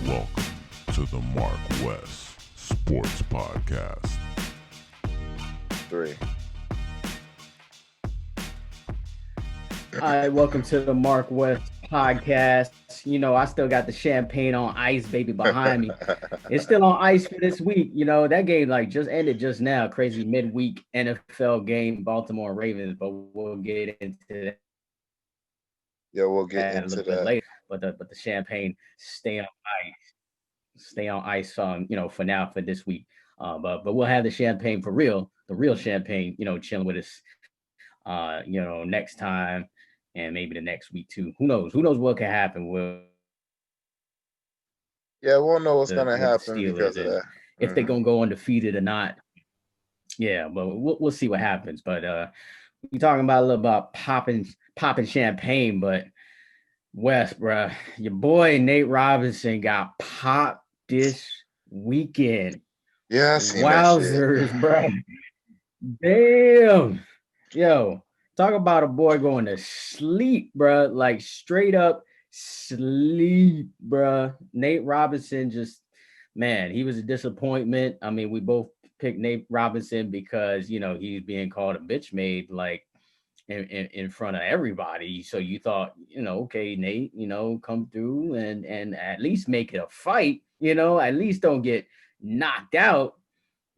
Welcome to the MarcWes Sports Podcast. 3. All right, welcome to the MarcWes Podcast. You know, I still got the champagne on ice, baby, behind me. It's still on ice for this week. You know, that game just ended just now. Crazy midweek NFL game, Baltimore Ravens, but we'll get into that We'll get a into little bit that. later. But the champagne stay on ice. For now for this week. But we'll have the champagne for real, the real champagne. Chilling with us. Next time and maybe the next week too. Who knows? Who knows what can happen with We'll know what's the gonna happen Steelers because of and that. if they're gonna go undefeated or not. Yeah, but we'll see what happens. But we talking about a little about popping champagne, but Wes, bruh, your boy Nate Robinson got popped this weekend. Yeah, I seen Wowzers, that shit. bruh. Damn. Yo, talk about a boy going to sleep, bruh. Like straight up sleep, bruh. Nate Robinson man, he was a disappointment. I mean, we both picked Nate Robinson because, he's being called a bitch made like in front of everybody. So you thought, okay, Nate, come through and at least make it a fight, at least don't get knocked out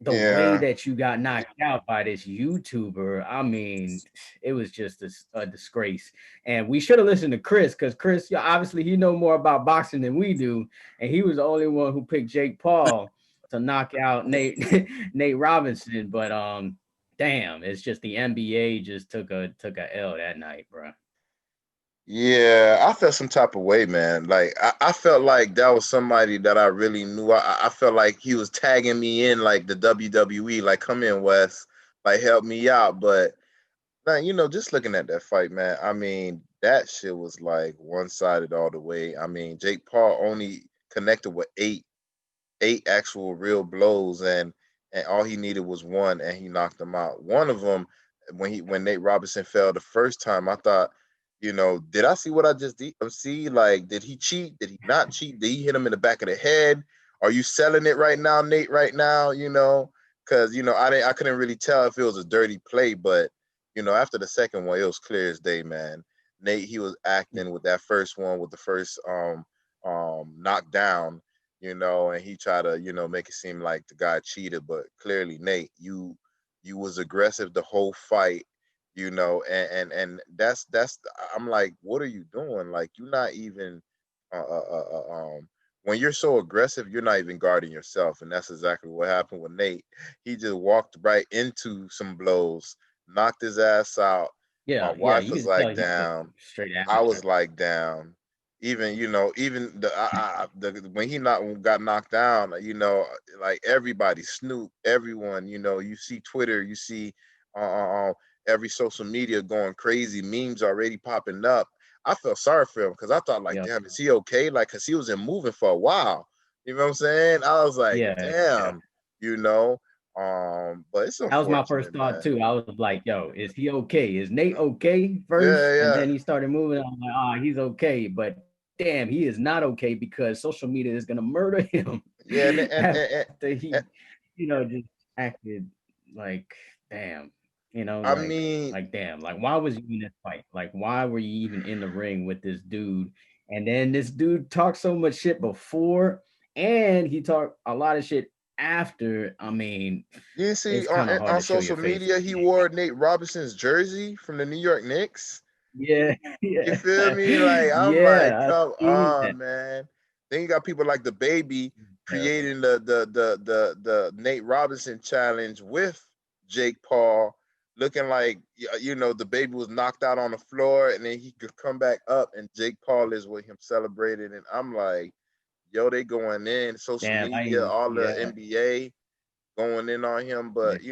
the way Yeah. that you got knocked out by this YouTuber. I mean, it was just a disgrace. And we should have listened to Chris because Chris, obviously, he know more about boxing than we do, and he was the only one who picked Jake Paul to knock out Nate Nate Robinson. But damn, it's just the NBA just took a L that night, bro. Yeah, I felt some type of way, man. Like I felt like that was somebody that I really knew. I felt like he was tagging me in like the WWE, like come in, Wes, like help me out. But man, just looking at that fight, man, I mean, that shit was like one-sided all the way. I mean, Jake Paul only connected with eight actual real blows, and all he needed was one, and he knocked him out. One of them, when Nate Robinson fell the first time, I thought, did I see what I just see? Like, did he cheat? Did he not cheat? Did he hit him in the back of the head? Are you selling it right now, Nate? Right now, because I couldn't really tell if it was a dirty play, but after the second one, it was clear as day, man. Nate, he was acting with that first one, with the first knockdown, and he tried to, make it seem like the guy cheated, but clearly, Nate, you was aggressive the whole fight, and that's I'm like, what are you doing? Like, you're not even when you're so aggressive, you're not even guarding yourself, and that's exactly what happened with Nate. He just walked right into some blows, knocked his ass out. My Yeah, wife you was could tell like he was down. straight I after. was like down. Even when he got knocked down, like everybody, Snoop, everyone, you see Twitter, you see uh, uh, uh, every social media going crazy, memes already popping up. I felt sorry for him because I thought, like, Yeah, damn, is he okay? Like, because he was in moving for a while. You know what I'm saying? I was like, yeah, yeah. damn, but it's That was my first unfortunate, thought man. too. I was like, "Yo, is he okay? Is Nate okay first?" Yeah, And yeah, then he started moving. I'm like, "Ah, he's okay." But damn, he is not okay because social media is gonna murder him yeah, after he, and just acted like, damn, I mean, like damn, like why was you in this fight? Like why were you even in the ring with this dude? And then this dude talked so much shit before, and he talked a lot of shit after. I mean, you see it's kind of hard on to show your social face. media, he wore Nate Robinson's jersey from the New York Knicks. Yeah, You yeah, feel me? Like, I'm like, yeah. I come seen that. on, man. Then you got people like the baby Terrible. creating the Nate Robinson challenge with Jake Paul, looking like the baby was knocked out on the floor, and then he could come back up, and Jake Paul is with him celebrating, and I'm like, yo, they going in social Damn, media, all the yeah, NBA going in on him, yeah, but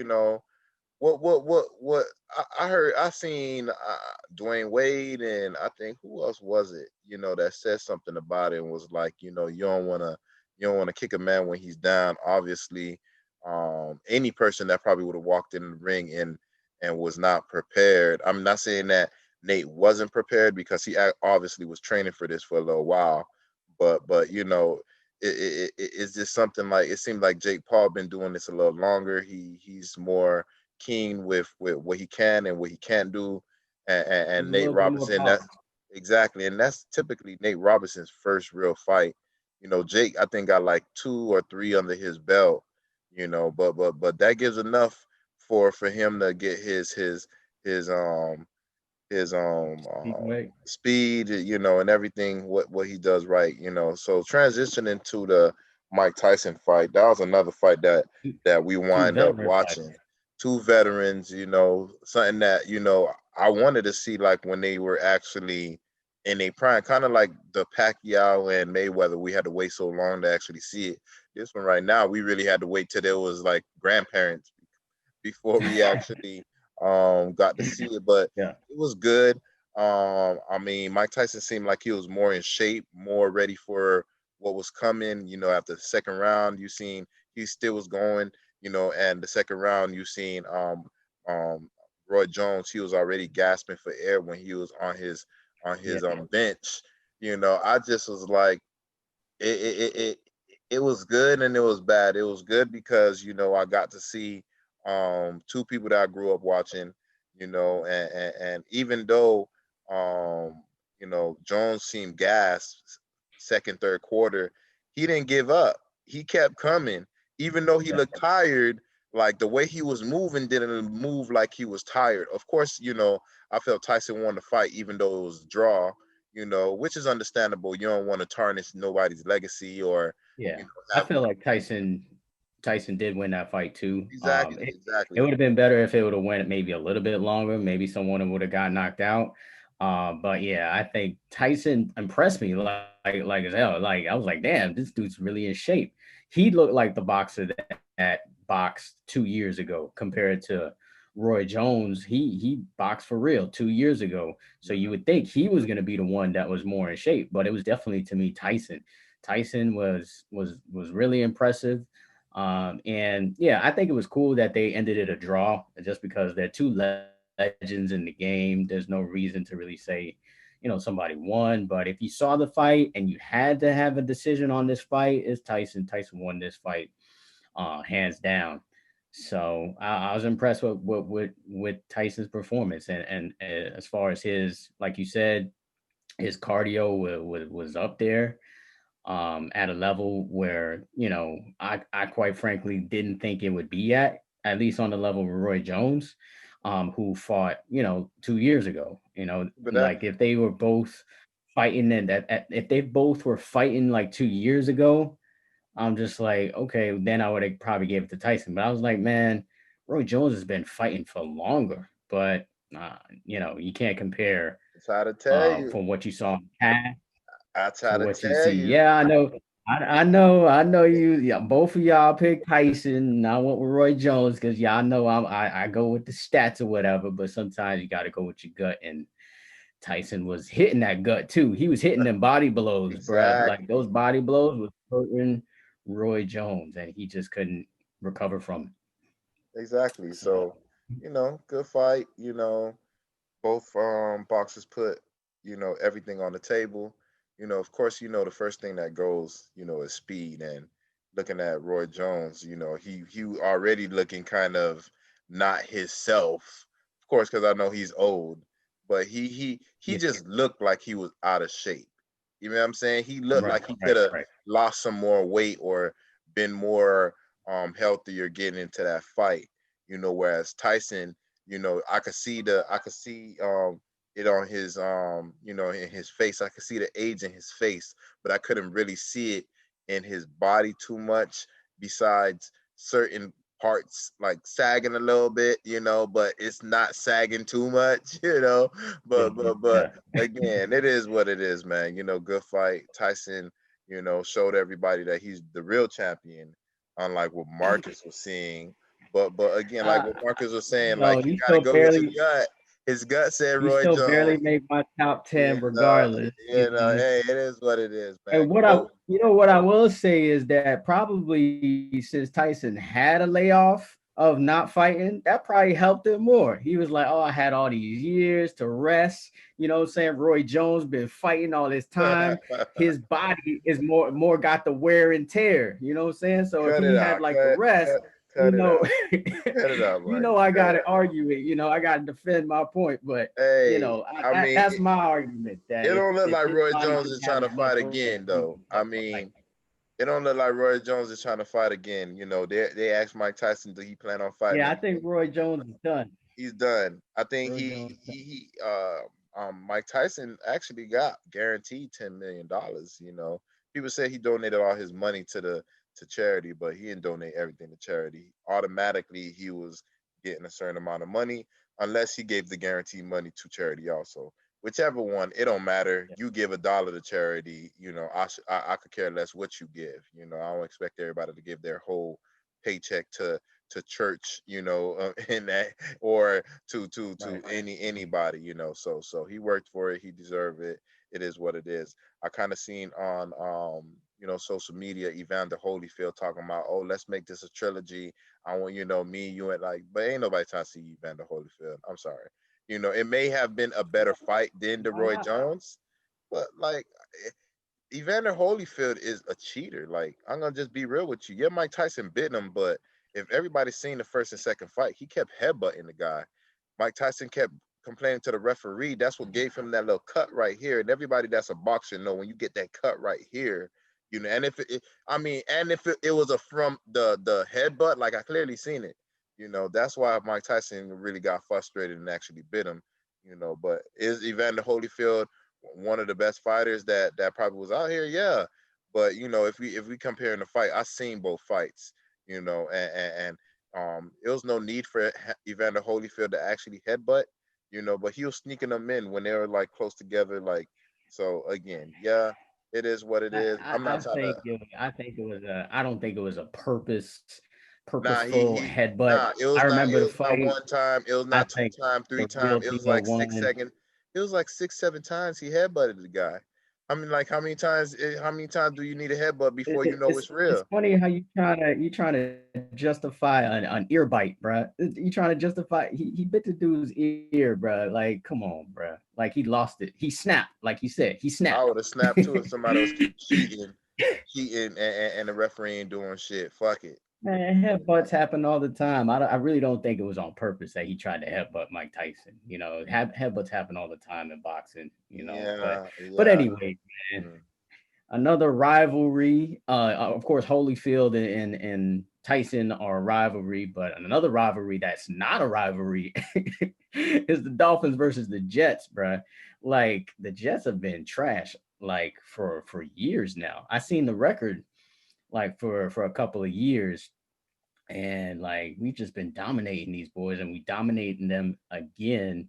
what I seen Dwayne Wade, and I think who else was it, that said something about it and was like, you don't want to kick a man when he's down. Obviously, any person that probably would have walked in the ring and was not prepared. I'm not saying that Nate wasn't prepared because he obviously was training for this for a little while, but it's just something like it seemed like Jake Paul been doing this a little longer. He's more keen with what he can and what he can't do, He's and a Nate little bit more Robinson. That's polished. exactly, and that's typically Nate Robinson's first real fight. Jake I think got like two or three under his belt. But that gives enough for him to get his his Speedway. speed, and everything what he does right. So transitioning to the Mike Tyson fight, that was another fight that we Two wind up veteran watching. fighters. Two veterans, something that I wanted to see like when they were actually in a prime, kind of like the Pacquiao and Mayweather. We had to wait so long to actually see it. This one right now, we really had to wait till there was like grandparents before we actually got to see it, but Yeah, it was good. I mean, Mike Tyson seemed like he was more in shape, more ready for what was coming. After the second round, you seen he still was going. And the second round, you seen um Roy Jones. He was already gasping for air when he was on his yeah, bench. I just was like, it it, it it was good and it was bad. It was good because I got to see two people that I grew up watching, and even though Jones seemed gassed second, third quarter, he didn't give up. He kept coming, even though he yeah, looked tired. Like the way he was moving didn't move like he was tired. Of course, I felt Tyson won the fight, even though it was a draw, which is understandable. You don't want to tarnish nobody's legacy or, yeah. you know, I have feel like Tyson did win that fight too. exactly, It exactly. would have been better if it would have went maybe a little bit longer. Maybe someone would have got knocked out. But yeah, I think Tyson impressed me like as hell. Like I was like, damn, this dude's really in shape. He looked like the boxer that boxed 2 years ago compared to Roy Jones. He boxed for real 2 years ago. So you Mhm. would think he was gonna be the one that was more in shape, but it was definitely to me Tyson. Tyson was really impressive. And yeah, I think it was cool that they ended it a draw just because they're two legends in the game. There's no reason to really say, somebody won. But if you saw the fight and you had to have a decision on this fight, it's Tyson. Tyson won this fight, hands down. So I was impressed with Tyson's performance, and as far as his, like you said, his cardio was up there, at a level where I quite frankly didn't think it would be at least on the level of Roy Jones, who fought 2 years ago. But that Like if they were both fighting and if they both were fighting like 2 years ago, I'm just like, okay, then I would have probably gave it to Tyson. But I was like, man, Roy Jones has been fighting for longer, but you can't compare, I try to tell you. from what you saw in past I to try to what you tell see. you. Yeah, I know. I know you. Yeah, both of y'all pick Tyson. And I went with Roy Jones because y'all know I go with the stats or whatever. But sometimes you got to go with your gut. And Tyson was hitting that gut too. He was hitting them body blows, bruh. Like those Exactly. body blows was hurting Roy Jones, and he just couldn't recover from it. Exactly. So So, good fight. Both boxers put, everything on the table. Of course, the first thing that goes, is speed. And looking at Roy Jones, he already looking kind of not himself. Of course, because I know he's old, but he yeah, just looked like he was out of shape. You know what I'm saying? He looked right, like he could right, have right. lost some more weight or been more healthier getting into that fight. Whereas Tyson, I could see it on his in his face. I could see the age in his face, but I couldn't really see it in his body too much, besides certain parts like sagging a little bit, but it's not sagging too much, but Yeah, but but again, it is what it is, man. Good fight. Tyson, showed everybody that he's the real champion, unlike what Marcus was seeing. But again, like uh, what Marcus was saying, no, like you gotta go with your gut. His gut said you Roy still barely Jones. make my top You 10 know, regardless. You know. hey, it is what it is, man. And what I will say is that probably since Tyson had a layoff, of not fighting, that probably helped him more. He was like, oh, I had all these years to rest. You know what I'm saying? Roy Jones been fighting all this time. His body is more got the wear and tear. You know what I'm saying? So if Cut he it had out. like the rest, you Cut it know, out. Cut it out, you Mike. know, I gotta argue it. You know, I gotta defend my point. But you Hey, know, I mean, that's my argument that it don't look if like his Roy body Jones didn't is have trying to as much fight rest, again, he though. could I fight. mean, it don't look like Roy Jones is trying to fight again. You know, they asked Mike Tyson, do he plan on fighting Yeah, I again? think Roy Jones is done. He's done. I think Roy Jones is done. Mike Tyson actually got guaranteed $10 million. You know, people say he donated all his money to charity, but he didn't donate everything to charity. Automatically, he was getting a certain amount of money, unless he gave the guaranteed money to charity also. Whichever one, it don't matter. Yeah. You give $1 to charity, you know, I could care less what you give. You know, I don't expect everybody to give their whole paycheck to church, you know, in that, or to Right. anybody, you know. So he worked for it. He deserved it. It is what it is. I kind of seen on you know, social media, Evander Holyfield talking about, oh, let's make this a trilogy. I want, you know, me, you, and like, but ain't nobody trying to see Evander Holyfield. I'm sorry. You know, it may have been a better fight than the Why Roy not? Jones, but like, Evander Holyfield is a cheater. Like, I'm gonna just be real with you. Yeah, Mike Tyson bit him, but if everybody's seen the first and second fight, he kept headbutting the guy. Mike Tyson kept complaining to the referee. That's what gave him that little cut right here. And everybody that's a boxer know when you get that cut right here, you know. And if I mean, and if it was a from the headbutt, like I clearly seen it, you know. That's why Mike Tyson really got frustrated and actually bit him, you know. But is Evander Holyfield one of the best fighters that probably was out here? Yeah, but you know, if we compare in the fight, I seen both fights, you know, and it was no need for Evander Holyfield to actually headbutt, you know, but he was sneaking them in when they were like close together, like. So again, yeah, it is what it is. I'm not trying to. I think it was a I don't think it was a Nah, purposeful headbutt. it I was not. remember It the was not fight. one time. It was I not two think time, three the time. real It was deal like six won. second. It was like 6, 7 times he headbutted the guy. I mean, like how many times do you need a headbutt before you know it's It's real? funny how you trying to justify an ear bite, bro. You trying to justify he bit the dude's ear, bro. Like, come on, bro. Like he lost it. He snapped, like you said. He snapped. I would have snapped too if somebody was keep cheating, and the referee ain't doing shit. Fuck it. Man, headbutts happen all the time. I really don't think it was on purpose that he tried to headbutt Mike Tyson. You know, headbutts happen all the time in boxing. You know, Yeah, but yeah. anyway, man, Mm. another rivalry. Of course, Holyfield and Tyson are a rivalry, but another rivalry that's not a rivalry is the Dolphins versus the Jets, bruh. Like the Jets have been trash like for years now. I seen the record like for a couple of years, and like we've just been dominating these boys, and we dominating them again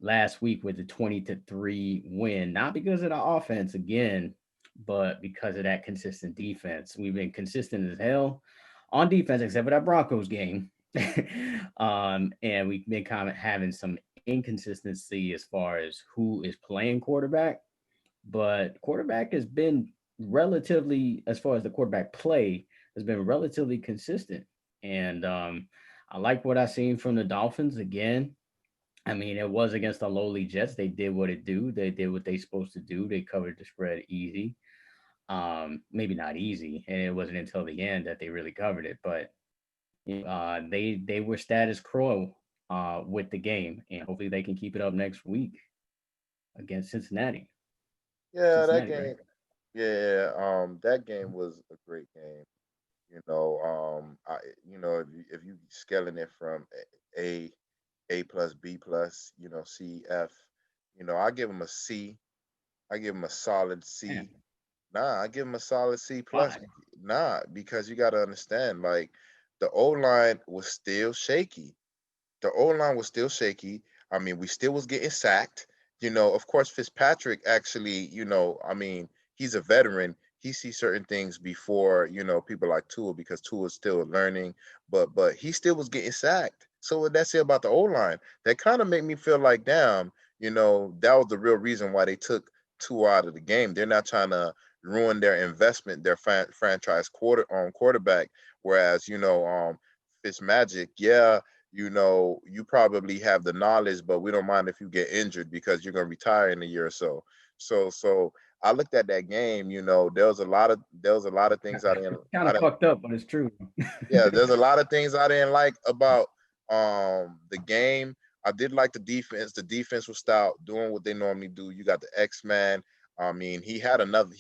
last week with the 20-3 win, not because of the offense again, but because of that consistent defense. We've been consistent as hell on defense, except for that Broncos game. And we've been kind of having some inconsistency as far as who is playing quarterback, but quarterback has been relatively, as far as the quarterback play, has been relatively consistent. And I like what I seen from the Dolphins again. I mean, it was against the lowly Jets. They did what it do. They did what they supposed to do. They covered the spread easy. Maybe not easy, and it wasn't until the end that they really covered it. But they were status quo with the game, and hopefully they can keep it up next week against Cincinnati. Yeah, that Cincinnati, right? game. Yeah, that game was a great game. You know, you know, if you scaling it from A, A plus, B plus, you know, C, F, you know, I give him a C. I give him a solid Yeah. C. Nah, I give him a solid C plus. Why? Nah, because you got to understand, like, the O line was still shaky. The O line was still shaky. I mean, we still was getting sacked. You know, of course, Fitzpatrick actually, you know, I mean, he's a veteran. He sees certain things before, you know, people like Tua, because Tua is still learning, but he still was getting sacked. So what that say about the O line? That kind of made me feel like, damn, you know, that was the real reason why they took Tua out of the game. They're not trying to ruin their investment, their franchise quarterback. Whereas, you know, Fitzmagic, yeah, you probably have the knowledge, but we don't mind if you get injured because you're gonna retire in a year or so. So I looked at that game. There was a lot of things Kind I of didn't fucked up, but it's true. yeah, there's a lot of things I didn't like about the game. I did like the defense. The defense was stout, doing what they normally do. You got the X-Man. I mean, he had another.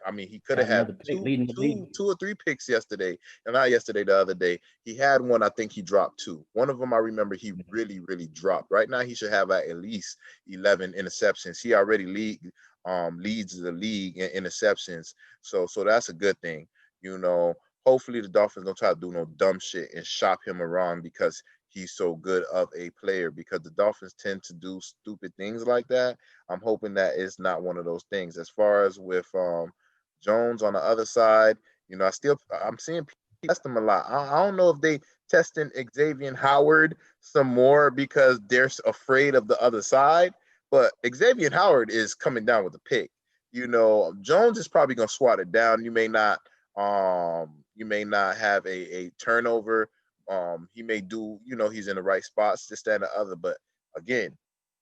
I mean, he could have Got had another pick leading the league. two or three picks yesterday, and not yesterday, the other day. He had one. I think he dropped two. One of them I remember he really, really dropped. Right now, he should have at least 11 interceptions. He already leads the league in interceptions. So that's a good thing. You know, hopefully the Dolphins don't try to do no dumb shit and shop him around because he's so good of a player, because the Dolphins tend to do stupid things like that. I'm hoping that it's not one of those things. As far as with Jones on the other side, I'm seeing people test him a lot. I don't know if they testing Xavier Howard some more because they're afraid of the other side, but Xavier Howard is coming down with a pick. Jones is probably gonna swat it down. You may not have a turnover. He may do, he's in the right spots, this, that, and the other. But again,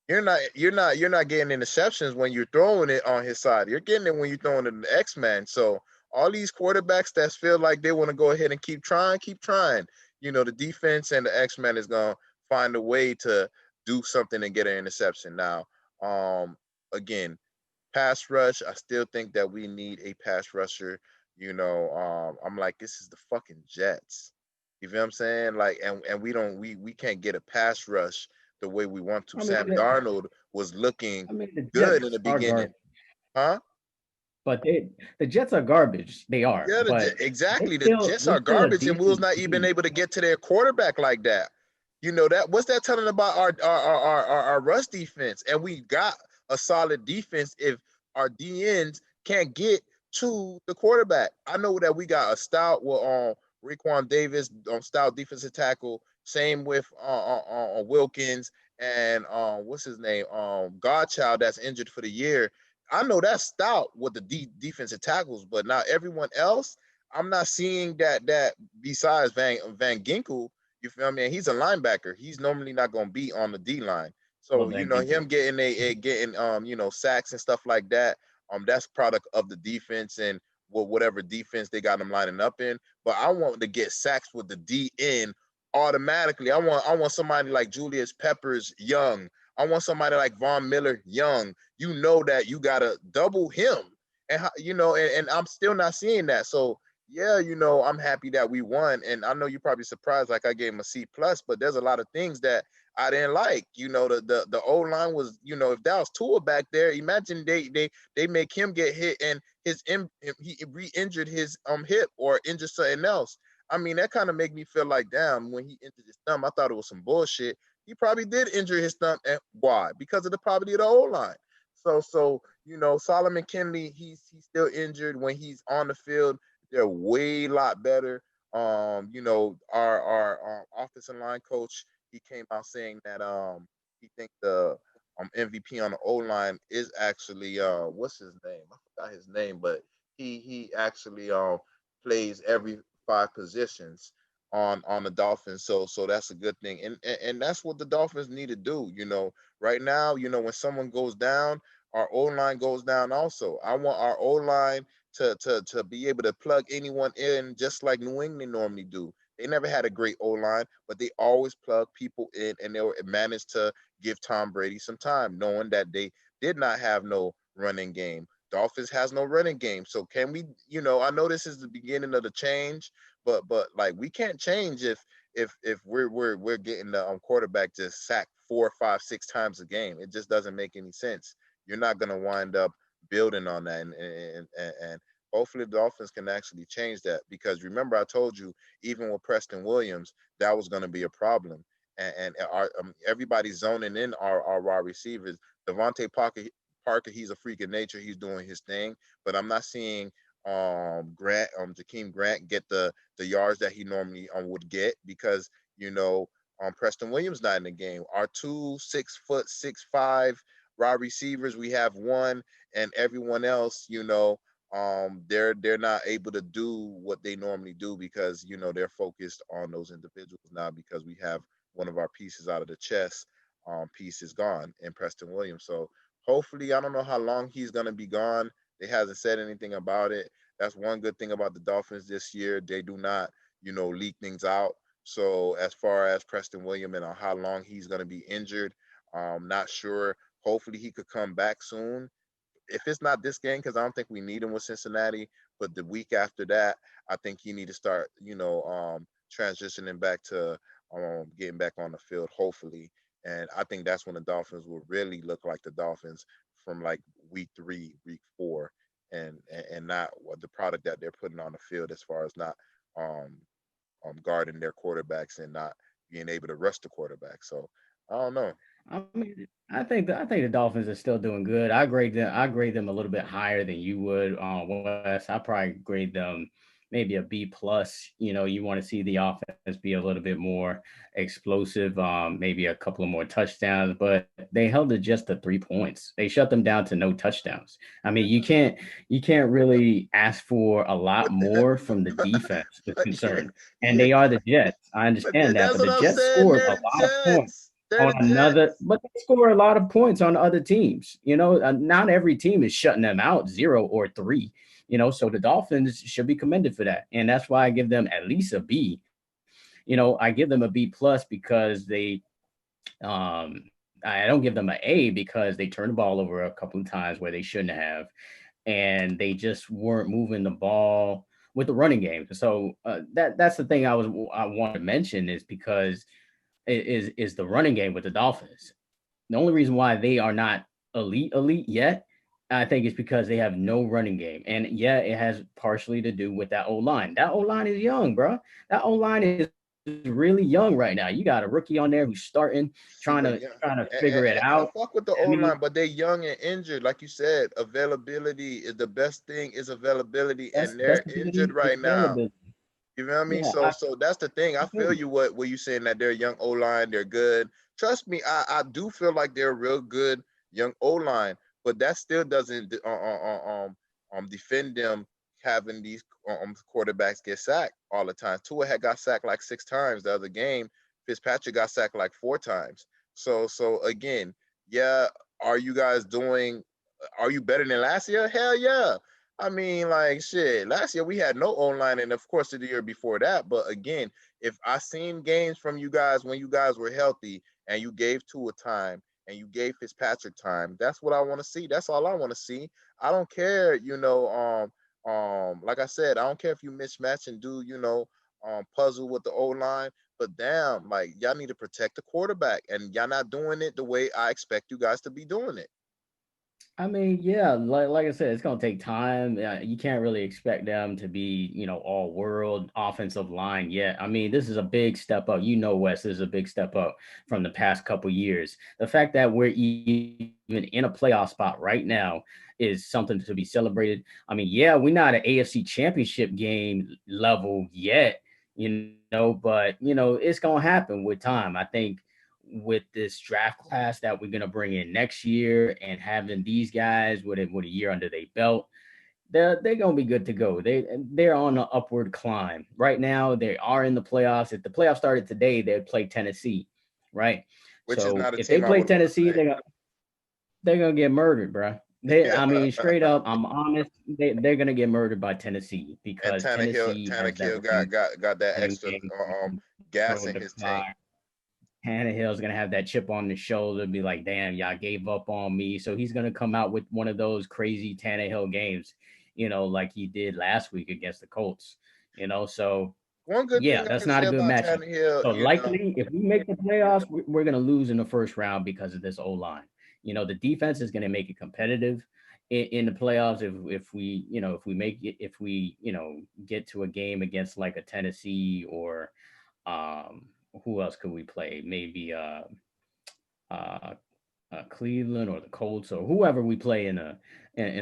you're not getting interceptions when you're throwing it on his side. You're getting it when you're throwing it in the X-Man. So all these quarterbacks that feel like they want to go ahead and keep trying, keep trying. The defense and the X-Man is gonna find a way to do something and get an interception. Now, again, pass rush, I still think that we need a pass rusher. I'm like, this is the fucking Jets. You feel what I'm saying? Like, and we can't get a pass rush the way we want to. I mean, Sam Darnold was looking the good in Jets the are beginning. garbage, Huh? but the Jets are garbage. They are, Yeah, but exactly. The still Jets they're are still a garbage, and we was decent not even team. able to get to their quarterback like that. What's that telling about our rush defense? And we got a solid defense if our DNs can't get to the quarterback. I know that we got a stout with Raekwon Davis on stout defensive tackle. Same with Wilkins and what's his name, Godchild, that's injured for the year. I know that's stout with the defensive tackles, but now everyone else, I'm not seeing that besides Van Ginkel. You feel me? And he's a linebacker. He's normally not going to be on the D line. So Love Van Ginkel. him getting sacks and stuff like that. That's product of the defense and whatever defense they got him lining up in. But I want to get sacks with the DN automatically. I want somebody like Julius Peppers young. I want somebody like Von Miller young. You know that you gotta double him, and I'm still not seeing that. So yeah, I'm happy that we won, and I know you're probably surprised, like I gave him a C+, but there's a lot of things that I didn't like. The O line was, if that was Tua back there, imagine they make him get hit and he re-injured his hip or injured something else. I mean, that kind of make me feel like, damn, when he injured his thumb, I thought it was some bullshit. He probably did injure his thumb, and why? Because of the probably of the O line. So Solomon Kinley, he's still injured. When he's on the field, they're way lot better. Our offensive line coach, he came out saying that he think the MVP on the O line is actually what's his name? I forgot his name, but he actually plays every five positions on the Dolphins. So that's a good thing. And that's what the Dolphins need to do. Right now, when someone goes down, our O line goes down also. I want our O line to be able to plug anyone in just like New England normally do. They never had a great O line, but they always plug people in, and they managed to give Tom Brady some time, knowing that they did not have no running game. Dolphins has no running game. So can we? I know this is the beginning of the change, but like we can't change if we're getting the quarterback to sack 4, 5, 6 times a game. It just doesn't make any sense. You're not gonna wind up building on that, and hopefully the Dolphins can actually change that, because remember I told you, even with Preston Williams, that was going to be a problem, and everybody's zoning in our wide receivers. Devontae Parker, he's a freak of nature. He's doing his thing, but I'm not seeing Jakeem Grant get the yards that he normally would get, because Preston Williams not in the game. Our two 6', 6'5" wide receivers, we have one, and everyone else, they're not able to do what they normally do because they're focused on those individuals now because we have one of our pieces out of the chess piece is gone in Preston Williams. So hopefully, I don't know how long he's gonna be gone. They hasn't said anything about it. That's one good thing about the Dolphins this year. They do not, leak things out. So as far as Preston Williams and how long he's gonna be injured, not sure. Hopefully he could come back soon if it's not this game, because I don't think we need him with Cincinnati, but the week after that, I think he need to start, transitioning back to getting back on the field, hopefully. And I think that's when the Dolphins will really look like the Dolphins from like week 3, week 4, and not what the product that they're putting on the field as far as not um, guarding their quarterbacks and not being able to rush the quarterback. So I don't know. I mean, I think the Dolphins are still doing good. I grade them a little bit higher than you would on West. I probably grade them maybe a B plus. You want to see the offense be a little bit more explosive, maybe a couple of more touchdowns, but they held it just to 3 points. They shut them down to no touchdowns. I mean, you can't really ask for a lot But more from the defense is yeah, concerned. And yeah. they are the Jets. I But understand that, that's but what the I'm Jets saying. scored They're a the lot of points Jets. They're on the another, Jets. but they score a lot of points on other teams. Not every team is shutting them out 0 or 3. So the Dolphins should be commended for that, and that's why I give them at least a B. I give them a B plus because I don't give them an A because they turned the ball over a couple of times where they shouldn't have, and they just weren't moving the ball with the running game. So that's the thing I want to mention is because is the running game with the Dolphins. The only reason why they are not elite yet, I think, is because they have no running game. And yeah, it has partially to do with that O line. That O line is young, bro. That O line is really young right now. You got a rookie on there who's starting, See, but trying yeah, to figure it out. and I fuck with I the O mean, line, but they young and injured. Like you said, availability is the best thing. Is availability, and that's they're the injured thing is right now. availability. You know what I mean? Yeah, So that's the thing. I I feel feel you. you. What you saying that they're young O line, they're good. Trust me, I do feel like they're real good young O line, but that still doesn't defend them having these quarterbacks get sacked all the time. Tua had got sacked like 6 times the other game. Fitzpatrick got sacked like 4 times. So again, yeah, are you guys doing? Are you better than last year? Hell yeah. I mean, like shit. Last year we had no online, and of course the year before that. But again, if I seen games from you guys when you guys were healthy and you gave Tua time and you gave Fitzpatrick time, that's what I want to see. That's all I want to see. I don't care, like I said, I don't care if you mismatch and do, puzzle with the O line. But damn, like y'all need to protect the quarterback, and y'all not doing it the way I expect you guys to be doing it. I mean, yeah, like I said, it's gonna take time. You can't really expect them to be, all world offensive line yet. I mean, this is a big step up. Wes, this is a big step up from the past couple years. The fact that we're even in a playoff spot right now is something to be celebrated. I mean, yeah, we're not an AFC Championship game level yet, but it's gonna happen with time. I think with this draft class that we're gonna bring in next year and having these guys with a year under their belt, they're gonna be good to go. They're on an upward climb right now. They are in the playoffs. If the playoffs started today, they'd play Tennessee, right? Which is So not a if they team I play would want to Tennessee, play. they're gonna get murdered, bro. I mean, straight up, I'm honest. They're gonna get murdered by Tennessee And because Tennessee has that Tannehill got that running extra game, gas control in the his tank. clock. Tannehill's gonna have that chip on the shoulder, be like, "Damn, y'all gave up on me." So he's gonna come out with one of those crazy Tannehill games, like he did last week against the Colts. So One good yeah, thing I that's can not say a good about matchup. Tannehill, So likely, if we make the playoffs, we're gonna lose in the first round because of this O line. The defense is gonna make it competitive in the playoffs if we get to a game against like a Tennessee or who else could we play? Maybe uh, Cleveland or the Colts or whoever we play in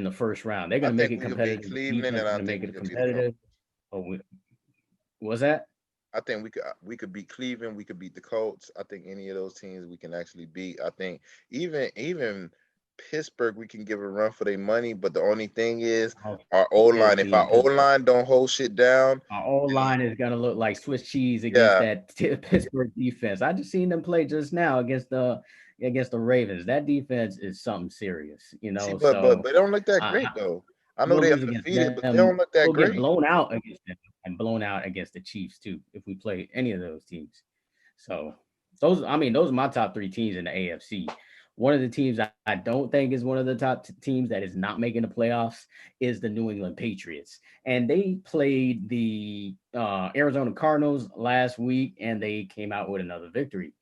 the first round. They're I going to make think it we could beat competitive. The Cleveland, defense and is I going to think make we it could beat the Colts. competitive. Oh, was that? I think we could beat Cleveland. We could beat the Colts. I think any of those teams we can actually beat. I think even Pittsburgh, we can give a run for their money, but the only thing is Oh, our O shit, line. If our being O Pittsburgh. line don't hold shit down, Our old then line is gonna look like Swiss cheese against yeah. that Pittsburgh defense. I just seen them play just now against the Ravens. That defense is something serious, See, but So they don't look that I, great though. I know we'll they lose against undefeated, but they them. don't look that We'll get great. blown out against them and blown out against the Chiefs too if we play any of those teams. So those are my top three teams in the AFC. One of the teams I don't think is one of the top teams that is not making the playoffs is the New England Patriots. And they played the Arizona Cardinals last week, and they came out with another victory.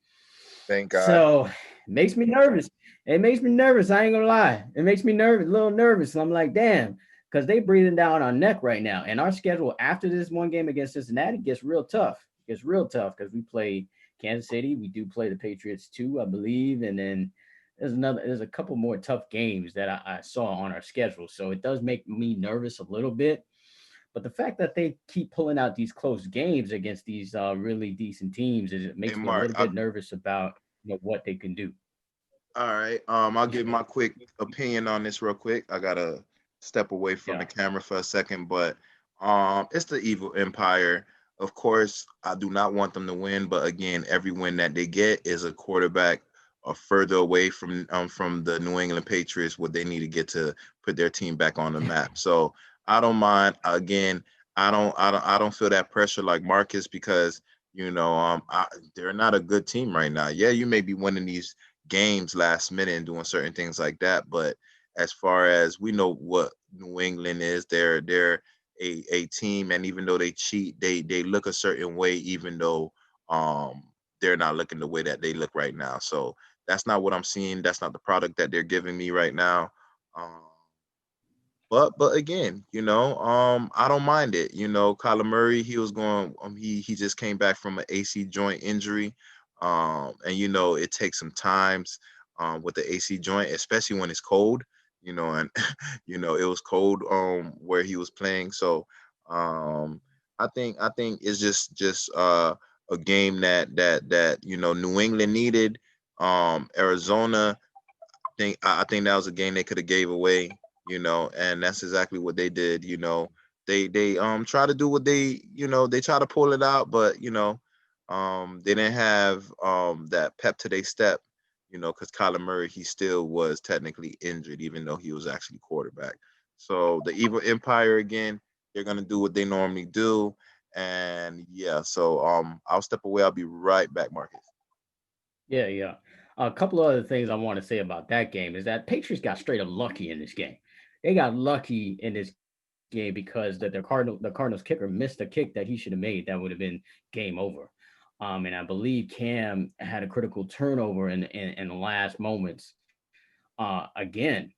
Thank God. So it makes me nervous. It makes me nervous. I ain't gonna lie. It makes me nervous, a little nervous. I'm like, damn, because they breathing down our neck right now. And our schedule after this one game against Cincinnati gets real tough. It's real tough because we play Kansas City. We do play the Patriots too, I believe. And then there's a couple more tough games that I saw on our schedule. So it does make me nervous a little bit. But the fact that they keep pulling out these close games against these really decent teams it Hey makes me a Mark, little bit nervous about what they can do. all right. I'll give my quick opinion on this real quick. I gotta step away from the Yeah, camera for a second, but it's the evil empire. Of course, I do not want them to win, but again, every win that they get is a quarterback further away from the New England Patriots, what they need to get to put their team back on the map. So I don't mind. Again, I don't feel that pressure like Marcus because they're not a good team right now. Yeah, you may be winning these games last minute and doing certain things like that. But as far as we know what New England is, they're a team, and even though they cheat, they look a certain way, even though um they're not looking the way that they look right now. So that's not what I'm seeing. That's not the product that they're giving me right now. Um, but again, I don't mind it. Kyler Murray, he was going, he just came back from an AC joint injury, and it takes some times, with the AC joint, especially when it's cold, and it was cold, where he was playing. So, I think it's just a game that New England needed. Arizona, I think that was a game they could have gave away, and that's exactly what they did. They try to do what they try to pull it out, but they didn't have that pep to their step, because Kyler Murray, he still was technically injured, even though he was actually quarterback. So the evil empire again, they're gonna do what they normally do, and yeah. So I'll step away. I'll be right back, Marcus. yeah, yeah. A couple of other things I want to say about that game is that Patriots got straight up lucky in this game. They got lucky in this game because the Cardinals kicker missed a kick that he should have made. That would have been game over. And I believe Cam had a critical turnover in the last moments. Again,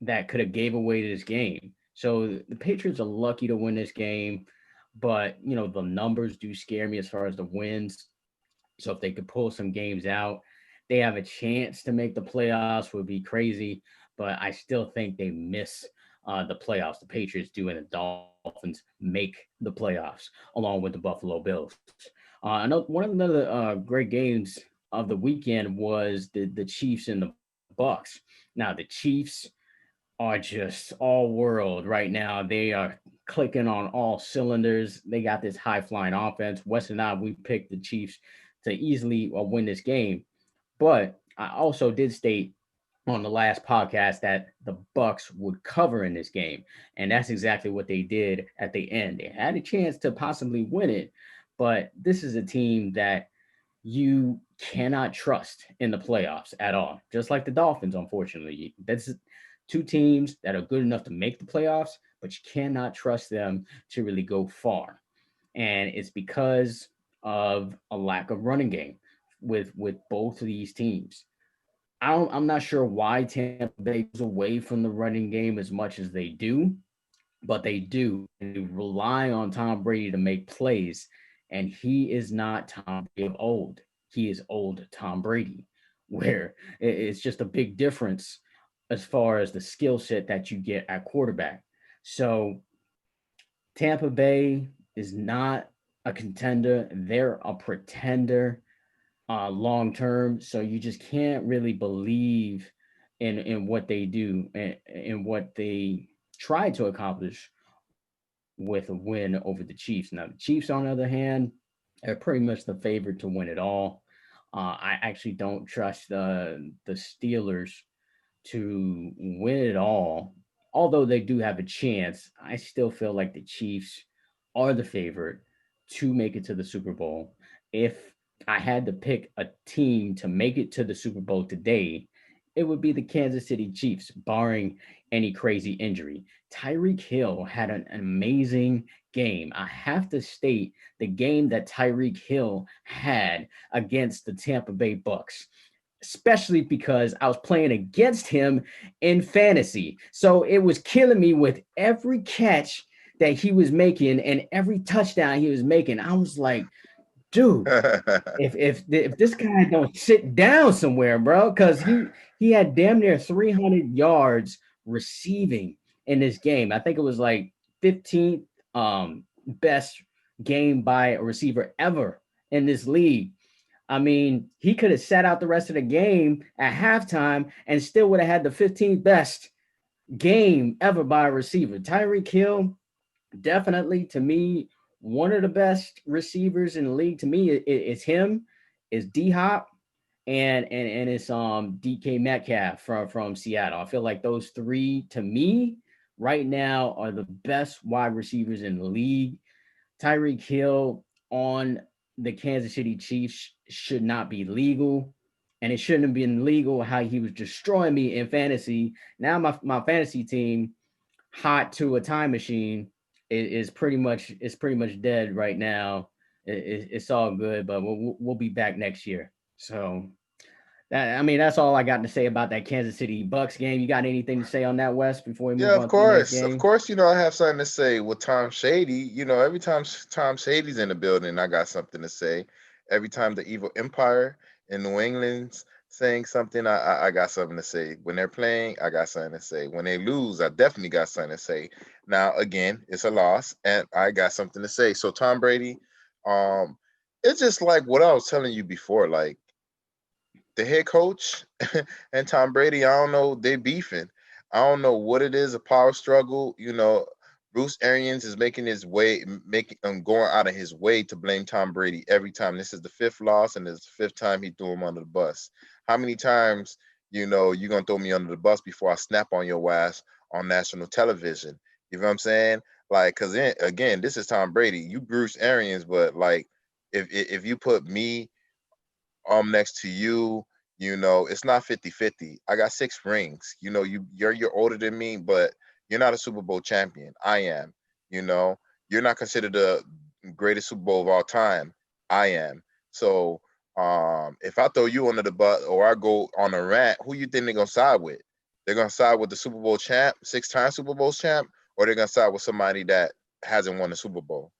that could have gave away this game. So the Patriots are lucky to win this game, but the numbers do scare me as far as the wins. So if they could pull some games out, they have a chance to make the playoffs. Would be crazy, but I still think they miss the playoffs. The Patriots do, and the Dolphins make the playoffs along with the Buffalo Bills. One of the great games of the weekend was the Chiefs and the Bucks. Now the Chiefs are just all world right now. They are clicking on all cylinders. They got this high flying offense. Wes and I, we picked the Chiefs to easily win this game. But I also did state on the last podcast that the Bucks would cover in this game, and that's exactly what they did at the end. They had a chance to possibly win it, but this is a team that you cannot trust in the playoffs at all. Just like the Dolphins, unfortunately. That's two teams that are good enough to make the playoffs, but you cannot trust them to really go far. And it's because of a lack of running game with both of these teams. I'm not sure why Tampa Bay goes away from the running game as much as they do, but they do. And they rely on Tom Brady to make plays, and he is not Tom Brady of old. He is old Tom Brady, where it's just a big difference as far as the skill set that you get at quarterback. So Tampa Bay is not a contender; they're a pretender long term. So you just can't really believe in what they do and what they try to accomplish with a win over the Chiefs. Now, the Chiefs, on the other hand, are pretty much the favorite to win it all. I actually don't trust the Steelers to win it all. Although they do have a chance, I still feel like the Chiefs are the favorite to make it to the Super Bowl. If I had to pick a team to make it to the Super Bowl today, it would be the Kansas City Chiefs, barring any crazy injury. Tyreek Hill had an amazing game. I have to state the game that Tyreek Hill had against the Tampa Bay Bucks, especially because I was playing against him in fantasy. So it was killing me with every catch that he was making and every touchdown he was making. I was like, dude, if this guy don't sit down somewhere, bro, because he had damn near 300 yards receiving in this game. I think it was like 15th best game by a receiver ever in this league. I mean, he could have sat out the rest of the game at halftime and still would have had the 15th best game ever by a receiver. Tyreek Hill, definitely to me, one of the best receivers in the league. To me, it's him, it's D Hop, and it's DK Metcalf from Seattle. I feel like those three to me right now are the best wide receivers in the league. Tyreek Hill on the Kansas City Chiefs should not be legal. And it shouldn't have been legal how he was destroying me in fantasy. Now my fantasy team, hot to a time machine, is pretty much dead right now. It's all good, but we'll be back next year. So that, I mean, that's all I got to say about that Kansas City Bucks game. You got anything to say on that, West, before we Yeah, move of on to the next course. Of game? course, I have something to say with Tom Shady. Every time Tom Shady's in the building, I got something to say. Every time the Evil Empire in New England's saying something, I got something to say. When they're playing, I got something to say. When they lose, I definitely got something to say. Now, again, it's a loss, and I got something to say. So Tom Brady, um, it's just like what I was telling you before, like the head coach and Tom Brady, I don't know, they beefing. I don't know what it is, a power struggle. Bruce Arians is making his way, making going out of his way to blame Tom Brady every time. This is the fifth loss, and this is the fifth time he threw him under the bus. How many times, you're gonna throw me under the bus before I snap on your ass on national television? You know what I'm saying? Like, cause again, this is Tom Brady. You Bruce Arians, but like, if you put me next to you, it's not 50-50. I got 6 rings. You're older than me, but you're not a Super Bowl champion. I am. You know, you're not considered the greatest Super Bowl of all time. I am. So if I throw you under the bus or I go on a rant, who you think they're gonna side with? They're gonna side with the Super Bowl champ, 6 time Super Bowl champ, or they're gonna side with somebody that hasn't won the Super Bowl?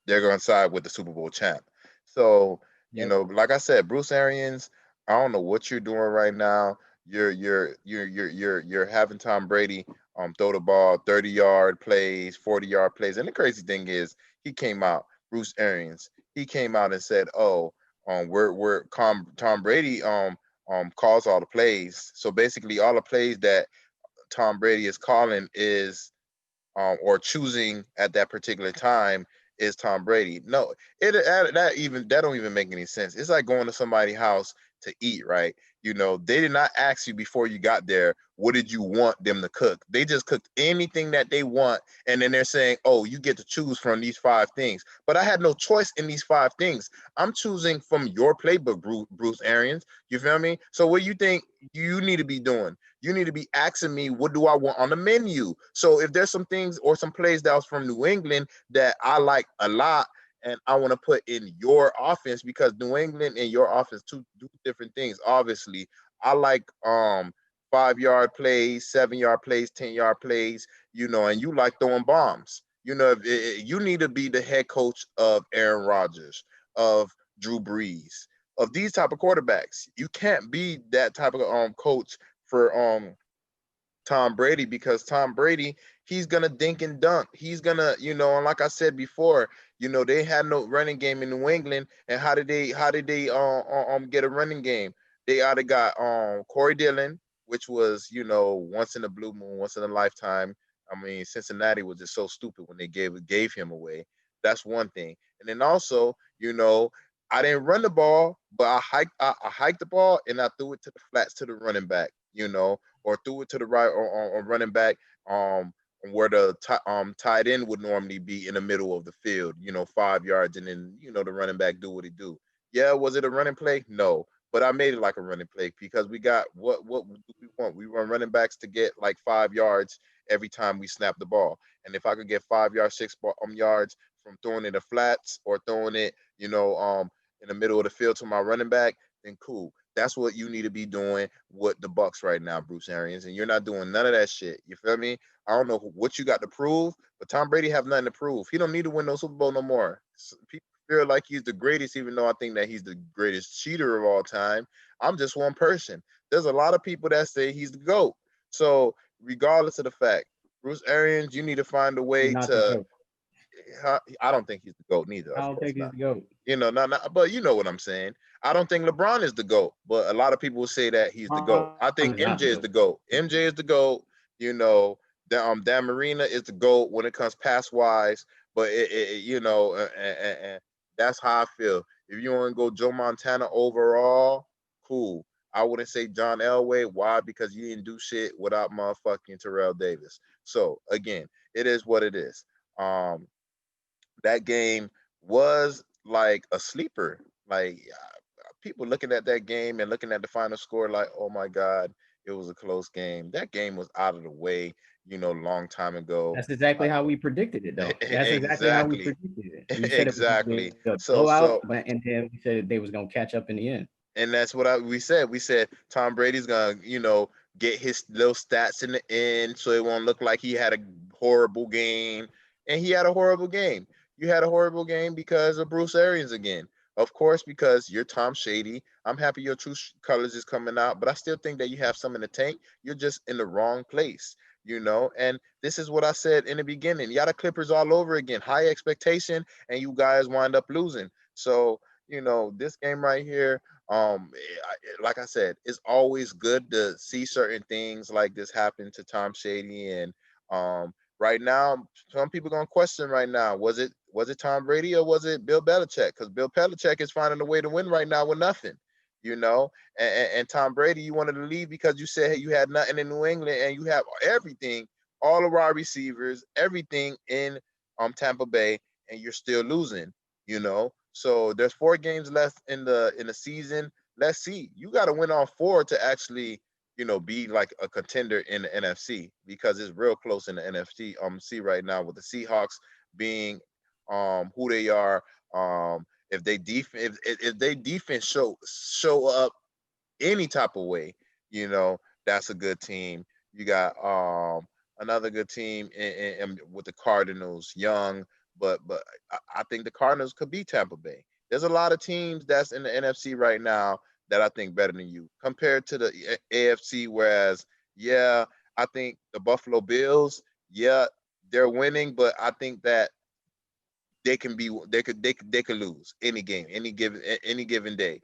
They're going to side with the Super Bowl champ. So, Yep. like I said, Bruce Arians, I don't know what you're doing right now. You're having Tom Brady throw the ball 30-yard plays, 40-yard plays. And the crazy thing is he came out, Bruce Arians, he came out and said, "Oh, Tom Brady calls all the plays." So basically all the plays that Tom Brady is calling is or choosing at that particular time is Tom Brady. No, that don't even make any sense. It's like going to somebody's house to eat, right? They did not ask you before you got there, what did you want them to cook? They just cooked anything that they want, and then they're saying, "Oh, you get to choose from these 5 things." But I had no choice in these 5 things. I'm choosing from your playbook, Bruce Arians. You feel me? So what do you think you need to be doing? You need to be asking me, what do I want on the menu? So if there's some things or some plays that was from New England that I like a lot and I want to put in your offense, because New England and your offense do different things. Obviously, I like 5-yard plays, 7-yard plays, 10-yard plays, and you like throwing bombs. You need to be the head coach of Aaron Rodgers, of Drew Brees, of these type of quarterbacks. You can't be that type of coach for Tom Brady, because Tom Brady, he's gonna dink and dunk. He's gonna, and like I said before, they had no running game in New England. And how did they get a running game? They either got Corey Dillon, which was, once in a blue moon, once in a lifetime. I mean, Cincinnati was just so stupid when they gave him away. That's one thing. And then also, I didn't run the ball, but I hiked the ball and I threw it to the flats to the running back, or threw it to the right or running back, where the tight end would normally be in the middle of the field, 5 yards, and then the running back do what he do. Yeah, was it a running play? No, but I made it like a running play because we got what do we want? We run running backs to get like 5 yards every time we snap the ball, and if I could get 5 yards, yards from throwing it to flats or throwing it, in the middle of the field to my running back, then cool. That's what you need to be doing with the Bucks right now, Bruce Arians, and you're not doing none of that shit. You feel me? I don't know what you got to prove, but Tom Brady have nothing to prove. He don't need to win no Super Bowl no more. People feel like he's the greatest, even though I think that he's the greatest cheater of all time. I'm just one person. There's a lot of people that say he's the GOAT. So regardless of the fact, Bruce Arians, you need to find a way Not the to. GOAT. I don't think he's the GOAT neither. I Of don't course think he's not. the GOAT. Not, but you know what I'm saying. I don't think LeBron is the GOAT, but a lot of people will say that he's the GOAT. I think Is not MJ the is the GOAT. GOAT. MJ is the GOAT. Dan Marino is the GOAT when it comes pass wise. But and that's how I feel. If you want to go Joe Montana overall, cool. I wouldn't say John Elway. Why? Because you didn't do shit without motherfucking Terrell Davis. So again, it is what it is. Um, that game was like a sleeper. Like people looking at that game and looking at the final score, like, oh my God, it was a close game. That game was out of the way, long time ago. That's exactly how we predicted it, though. That's exactly how we Exactly, predicted it. We said it was going to exactly. be a So, blowout, so, and then we said they was going to catch up in the end. and that's what we said. We said Tom Brady's gonna, get his little stats in the end, so it won't look like he had a horrible game. And he had a horrible game. You had a horrible game because of Bruce Arians again. Of course, because you're Tom Shady. I'm happy your true colors is coming out, but I still think that you have some in the tank. You're just in the wrong place, And this is what I said in the beginning. You got the Clippers all over again. High expectation, and you guys wind up losing. So, this game right here, like I said, it's always good to see certain things like this happen to Tom Shady. And right now, some people gonna question right now, was it Tom Brady or was it Bill Belichick? Because Bill Belichick is finding a way to win right now with nothing, and Tom Brady, you wanted to leave because you said, hey, you had nothing in New England and you have everything, all of our receivers, everything in Tampa Bay, and you're still losing, So there's 4 games left in the season. Let's see. You got to win all 4 to actually, be like a contender in the NFC, because it's real close in the NFC. See right now with the Seahawks being who they are. If they defense show up any type of way, that's a good team. You got another good team with the Cardinals, young, but I think the Cardinals could be Tampa Bay. There's a lot of teams that's in the NFC right now that I think better than you compared to the AFC. Whereas, yeah, I think the Buffalo Bills, yeah, they're winning, but I think that they could lose any game, any given day,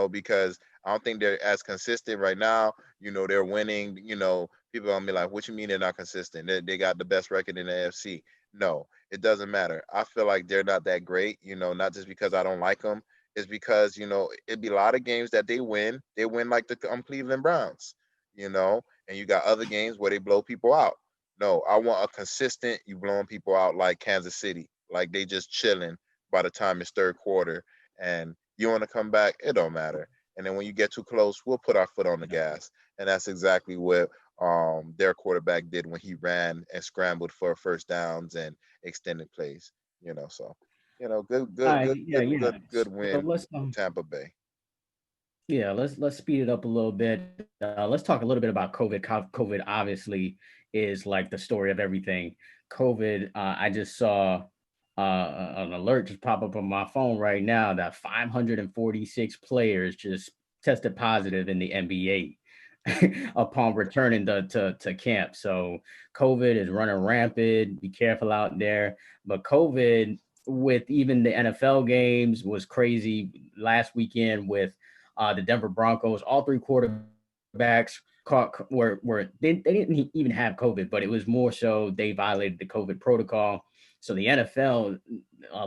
because I don't think they're as consistent right now. They're winning. People are gonna be like, "What you mean they're not consistent? They got the best record in the AFC." No, it doesn't matter. I feel like they're not that great. Not just because I don't like them. It's because it'd be a lot of games that they win. They win like the Cleveland Browns. And you got other games where they blow people out. No, I want a consistent, you blowing people out like Kansas City. Like they just chilling by the time it's third quarter, and you want to come back, it don't matter. And then when you get too close, we'll put our foot on the gas. And that's exactly what their quarterback did when he ran and scrambled for first downs and extended plays. So good, All good, right, good, yeah, good, yeah. good, good So win let's for Tampa Bay. yeah, let's speed it up a little bit. Let's talk a little bit about COVID. COVID obviously is like the story of everything. COVID. I just saw an alert just pop up on my phone right now that 546 players just tested positive in the NBA upon returning to camp. So COVID is running rampant. Be careful out there. But COVID with even the NFL games was crazy last weekend with The Denver Broncos, all three quarterbacks were they didn't even have COVID, but it was more so they violated the COVID protocol. So the NFL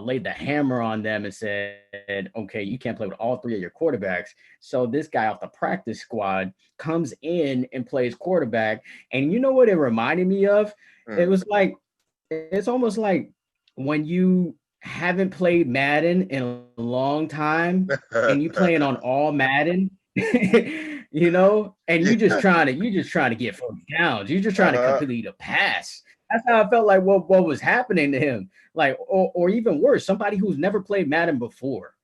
laid the hammer on them and said, okay, you can't play with all three of your quarterbacks. So this guy off the practice squad comes in and plays quarterback. And you know what it reminded me of? It was like, it's almost like when you haven't played Madden in a long time and you playing on all Madden, and you just trying to get first downs. You're just trying to Uh-huh. complete a pass. That's how I felt like what was happening to him. Like, or even worse, somebody who's never played Madden before,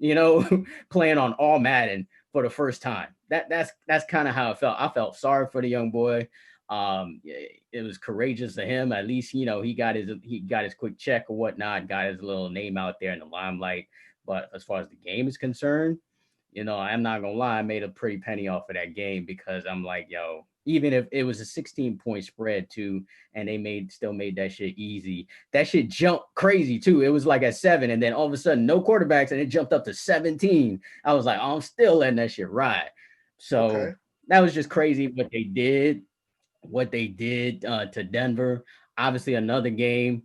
playing on all Madden for the first time. That's kind of how it felt. I felt sorry for the young boy. It was courageous of him. At least he got his quick check or whatnot, got his little name out there in the limelight. But as far as the game is concerned, I'm not gonna lie, I made a pretty penny off of that game because I'm like, yo, even if it was a 16-point spread too, and they still made that shit easy, that shit jumped crazy too. It was like at 7, and then all of a sudden, no quarterbacks, and it jumped up to 17. I was like, oh, I'm still letting that shit ride. Okay. So that was just crazy what they did to Denver. Obviously, another game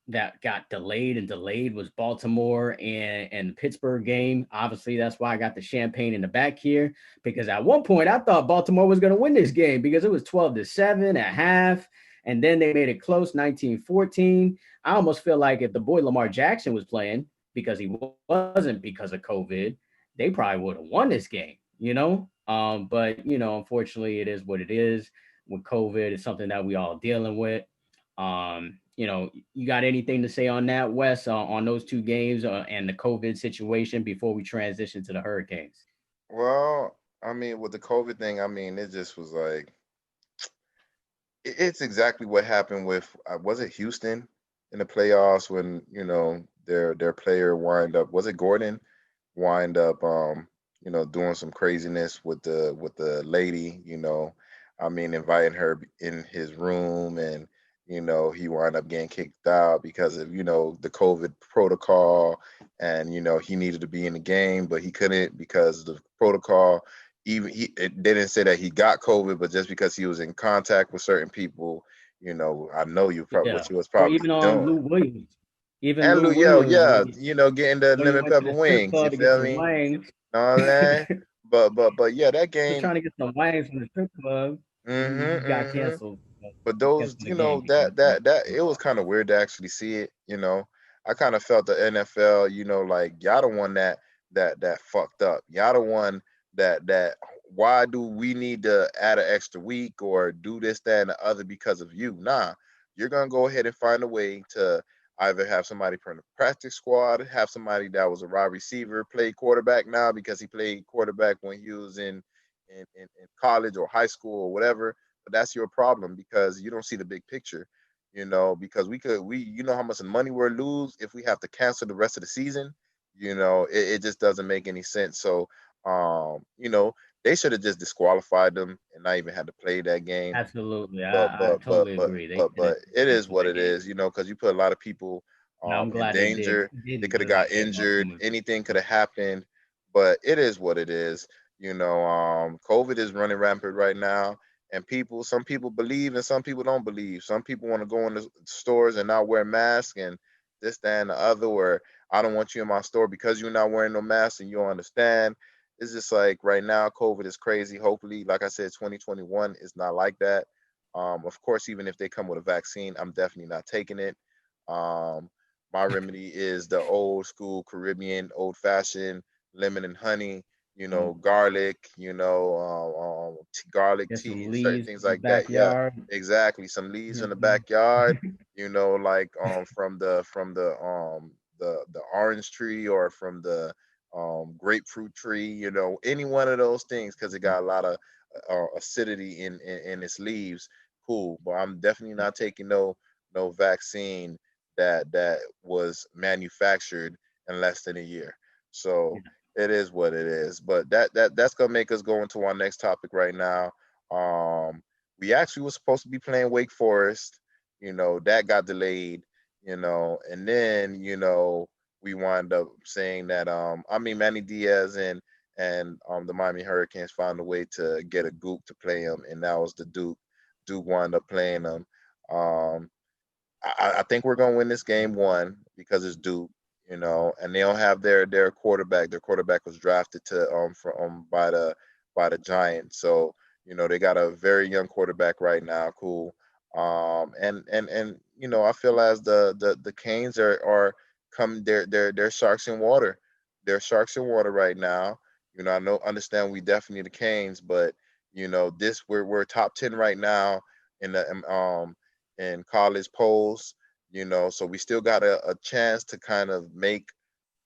that got delayed was Baltimore and the Pittsburgh game. Obviously, that's why I got the champagne in the back here, because at one point I thought Baltimore was going to win this game because it was 12-7 at half, and then they made it close, 19-14. I almost feel like if the boy Lamar Jackson was playing, because he wasn't because of COVID, they probably would have won this game. But unfortunately, it is what it is. With COVID, it's something that we all dealing with. You got anything to say on that, Wes, on those two games and the COVID situation before we transition to the Hurricanes? Well, I mean, with the COVID thing, I mean, it just was like it's exactly what happened with was it Houston in the playoffs when their player wind up, was it Gordon, wind up doing some craziness with the lady, I mean, inviting her in his room, and he wound up getting kicked out because of the COVID protocol, and he needed to be in the game but he couldn't because of the protocol. Even they didn't say that he got COVID, but just because he was in contact with certain people, I know you probably Yeah. what you was Or probably even on doing. Lou Williams. Even And Lou Lou, yo, Williams yeah, getting the when he lemon went to pepper the strip wings. You club to get feel some me? wings. Know what I'm saying? But yeah, that He was game. trying to get some wings from the strip club. He got Mm-hmm. canceled. But He those, canceled the game because that of it was kind of weird to actually see it. I kind of felt the NFL, like y'all the one that fucked up. Y'all the one that. Why do we need to add an extra week or do this, that, and the other because of you? Nah, you're gonna go ahead and find a way to either have somebody from the practice squad, have somebody that was a wide receiver play quarterback now because he played quarterback when he was in college or high school or whatever. But that's your problem because you don't see the big picture. Because how much money we're lose if we have to cancel the rest of the season. It just doesn't make any sense. So, um, you know, they should have just disqualified them and not even had to play that game. absolutely. But I but but totally but agree. They but should have but it is canceled what that it game. is. Because you put a lot of people Now I'm in glad they danger. They didn't could have because I got care about so injured. much. Anything could have happened. But it is what it is. COVID is running rampant right now, and some people believe and some people don't believe. Some people want to go in the stores and not wear masks and this, that, and the other. Or I don't want you in my store because you're not wearing no mask and you don't understand. It's just like right now, COVID is crazy. Hopefully, like I said, 2021 is not like that. Of course, even if they come with a vaccine, I'm definitely not taking it. Um, my remedy is the old school Caribbean, old fashioned lemon and honey, Um, garlic, garlic get tea, some certain leaves things in the like that. Yeah, backyard. exactly. Some leaves in the Mhm. backyard, like from the orange tree or from the grapefruit tree, any one of those things because it got a lot of acidity in its leaves. Cool, but I'm definitely not taking no vaccine that was manufactured in less than a year. So it is what it is. But that's gonna make us go into our next topic right now. Um, we actually was supposed to be playing Wake Forest. That got delayed. And then we wind up saying that Manny Diaz and the Miami Hurricanes found a way to get a Gook to play him, and that was the Duke. Duke wound up playing him. Um, I think we're gonna win this game one because it's Duke, and they don't have their quarterback. Their quarterback was drafted to by the Giants, so they got a very young quarterback right now. Cool. And I feel as the Canes are come they're sharks in water. They're sharks in water right now. I know understand we definitely the Canes, but this we're top 10 right now in the in college polls, so we still got a chance to kind of make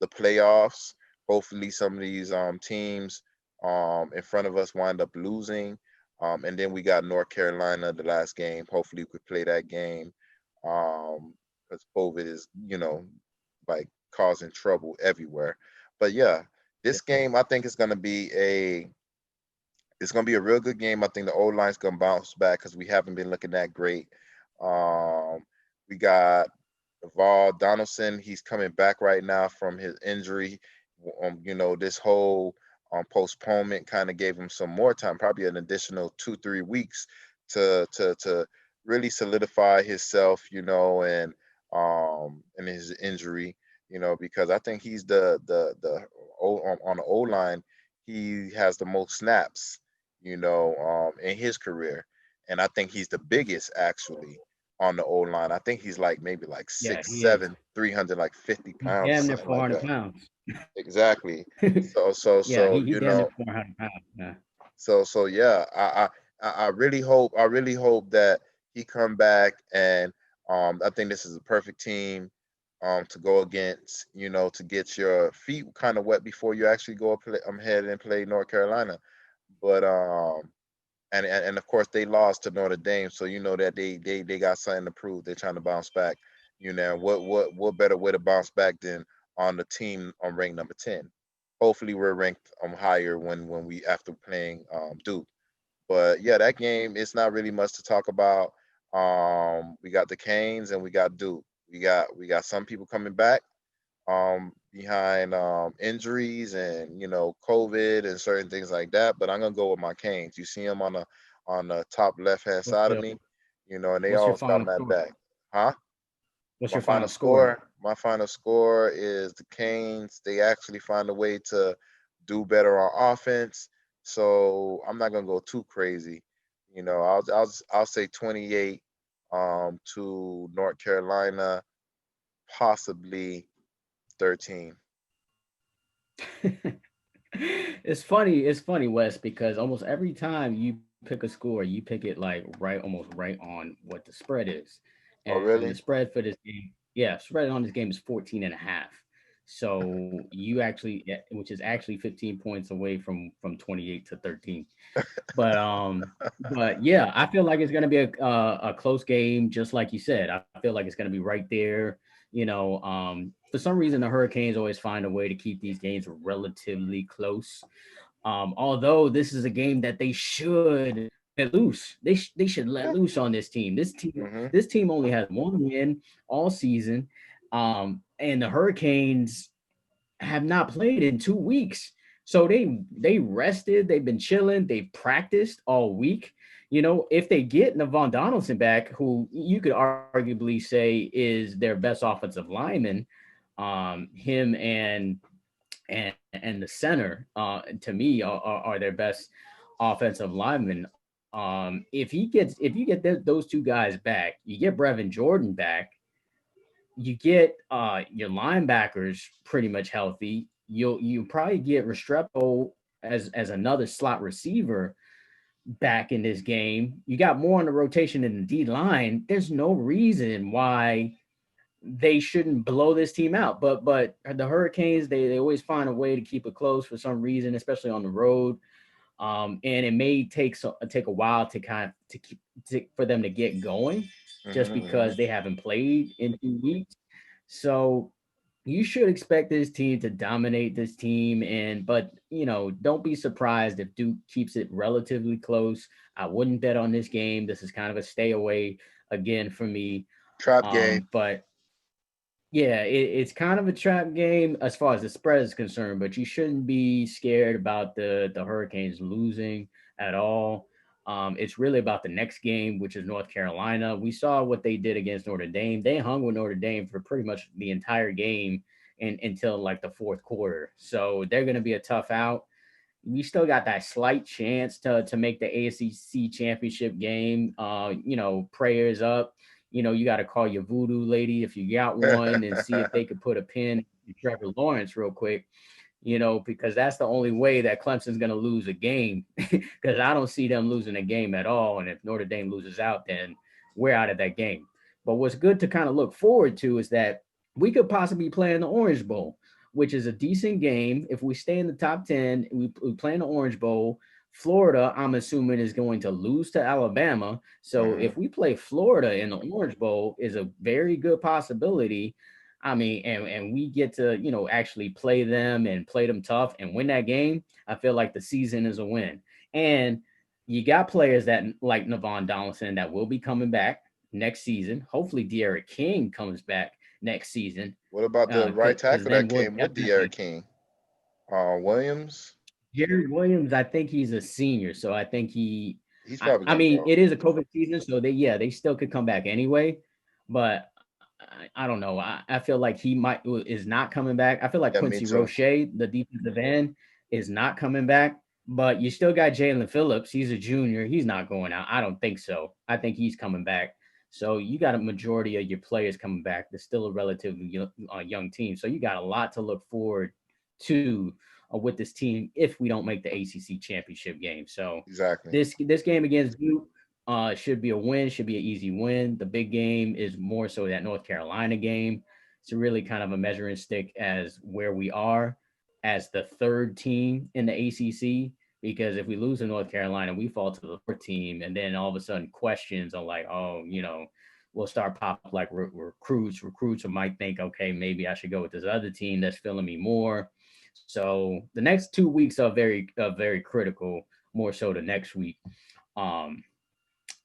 the playoffs. Hopefully some of these teams in front of us wind up losing. And then we got North Carolina the last game. Hopefully we could play that game. Because COVID is, like causing trouble everywhere. But yeah, this game I think is gonna be a real good game. I think the old line's gonna bounce back because we haven't been looking that great. We got Val Donaldson. He's coming back right now from his injury. This whole postponement kind of gave him some more time, probably an additional 2-3 weeks to really solidify himself, and his injury, because I think he's on the O line, he has the most snaps, in his career. And I think he's the biggest actually on the O line. I think he's like maybe like Yeah, six, he is. seven, 350 He's pounds or damn near something like 400 that. pounds. Exactly. So so Yeah, so he damn near 400 pounds. Yeah. so yeah, I really hope that he come back, and I think this is a perfect team to go against, to get your feet kind of wet before you actually go ahead and play North Carolina. But and of course they lost to Notre Dame, so that they got something to prove. They're trying to bounce back. What better way to bounce back than on the team on rank number 10? Hopefully we're ranked higher when we after playing Duke. But yeah, that game it's not really much to talk about. We got the Canes and we got Duke. We got some people coming back behind injuries and COVID and certain things like that. But I'm gonna go with my Canes. You see them on the top left hand What's side of your me, and they what's your always got final my score? back. Huh? What's My your final final score? score. My final score is the Canes. They actually find a way to do better on offense. So I'm not gonna go too crazy. I'll say 28 to North Carolina, possibly 13. It's funny, Wes, because almost every time you pick a score, you pick it like almost right on what the spread is. Oh And the really? spread for this game, yeah, spread on this game is 14 and a half. So you actually, which is actually 15 points away from 28 to 13. But yeah, I feel like it's gonna be a close game, just like you said. I feel like it's gonna be right there. For some reason, the Hurricanes always find a way to keep these games relatively close. Although this is a game that they should let loose. They should let Yeah. loose on this team. This team Hmm. this team only has one win all season. And the Hurricanes have not played in 2 weeks. So they rested, they've been chilling, they practiced all week. If they get Navon Donaldson back, who you could arguably say is their best offensive lineman, him and the center, to me, are their best offensive linemen. If you get those two guys back, you get Brevin Jordan back, you get your linebackers pretty much healthy. You probably get Restrepo as another slot receiver back in this game. You got more on the rotation in the D line. There's no reason why they shouldn't blow this team out. But the Hurricanes, they always find a way to keep it close for some reason, especially on the road. And it may take a while to for them to get going, just Hmm. because they haven't played in 2 weeks. So you should expect this team to dominate this team, but don't be surprised if Duke keeps it relatively close. I wouldn't bet on this game. This is kind of a stay away again for me. Trap game. But Yeah, it's kind of a trap game as far as the spread is concerned, but you shouldn't be scared about the Hurricanes losing at all. It's really about the next game, which is North Carolina. We saw what they did against Notre Dame. They hung with Notre Dame for pretty much the entire game and until like the fourth quarter. So they're going to be a tough out. We still got that slight chance to make the ACC championship game. Prayers up. You got to call your voodoo lady if you got one and see if they could put a pin in Trevor Lawrence real quick. Because that's the only way that Clemson's going to lose a game. Because I don't see them losing a game at all. And if Notre Dame loses out, then we're out of that game. But what's good to kind of look forward to is that we could possibly play in the Orange Bowl, which is a decent game. If we stay in the top 10, we play in the Orange Bowl. Florida, I'm assuming, is going to lose to Alabama. So if we play Florida in the Orange Bowl, is a very good possibility. I mean, and we get to, actually play them and play them tough and win that game. I feel like the season is a win. And you got players that like Navon Donaldson that will be coming back next season. Hopefully, De'Aaron King comes back next season. What about the right Because tackle that then we'll came with De'Aaron King? Williams? Jared Williams, I think he's a senior, so I think He's probably I gonna mean, go. it is a COVID season, so they still could come back anyway. But I don't know. I feel like he is not coming back. I feel like Yeah, me Quincy too. Roche, the defensive end, is not coming back. But you still got Jalen Phillips. He's a junior. He's not going out. I don't think so. I think he's coming back. So you got a majority of your players coming back. There's still a relatively young team. So you got a lot to look forward to with this team if we don't make the ACC championship game. So Exactly. this game against Duke should be a win, should be an easy win. The big game is more so that North Carolina game. It's really kind of a measuring stick as where we are as the third team in the ACC. Because if we lose to North Carolina, we fall to the fourth team, and then all of a sudden questions are like, oh, we'll start pop up like recruits. Recruits might think, okay, maybe I should go with this other team that's filling me more. So the next 2 weeks are very critical, more so the next week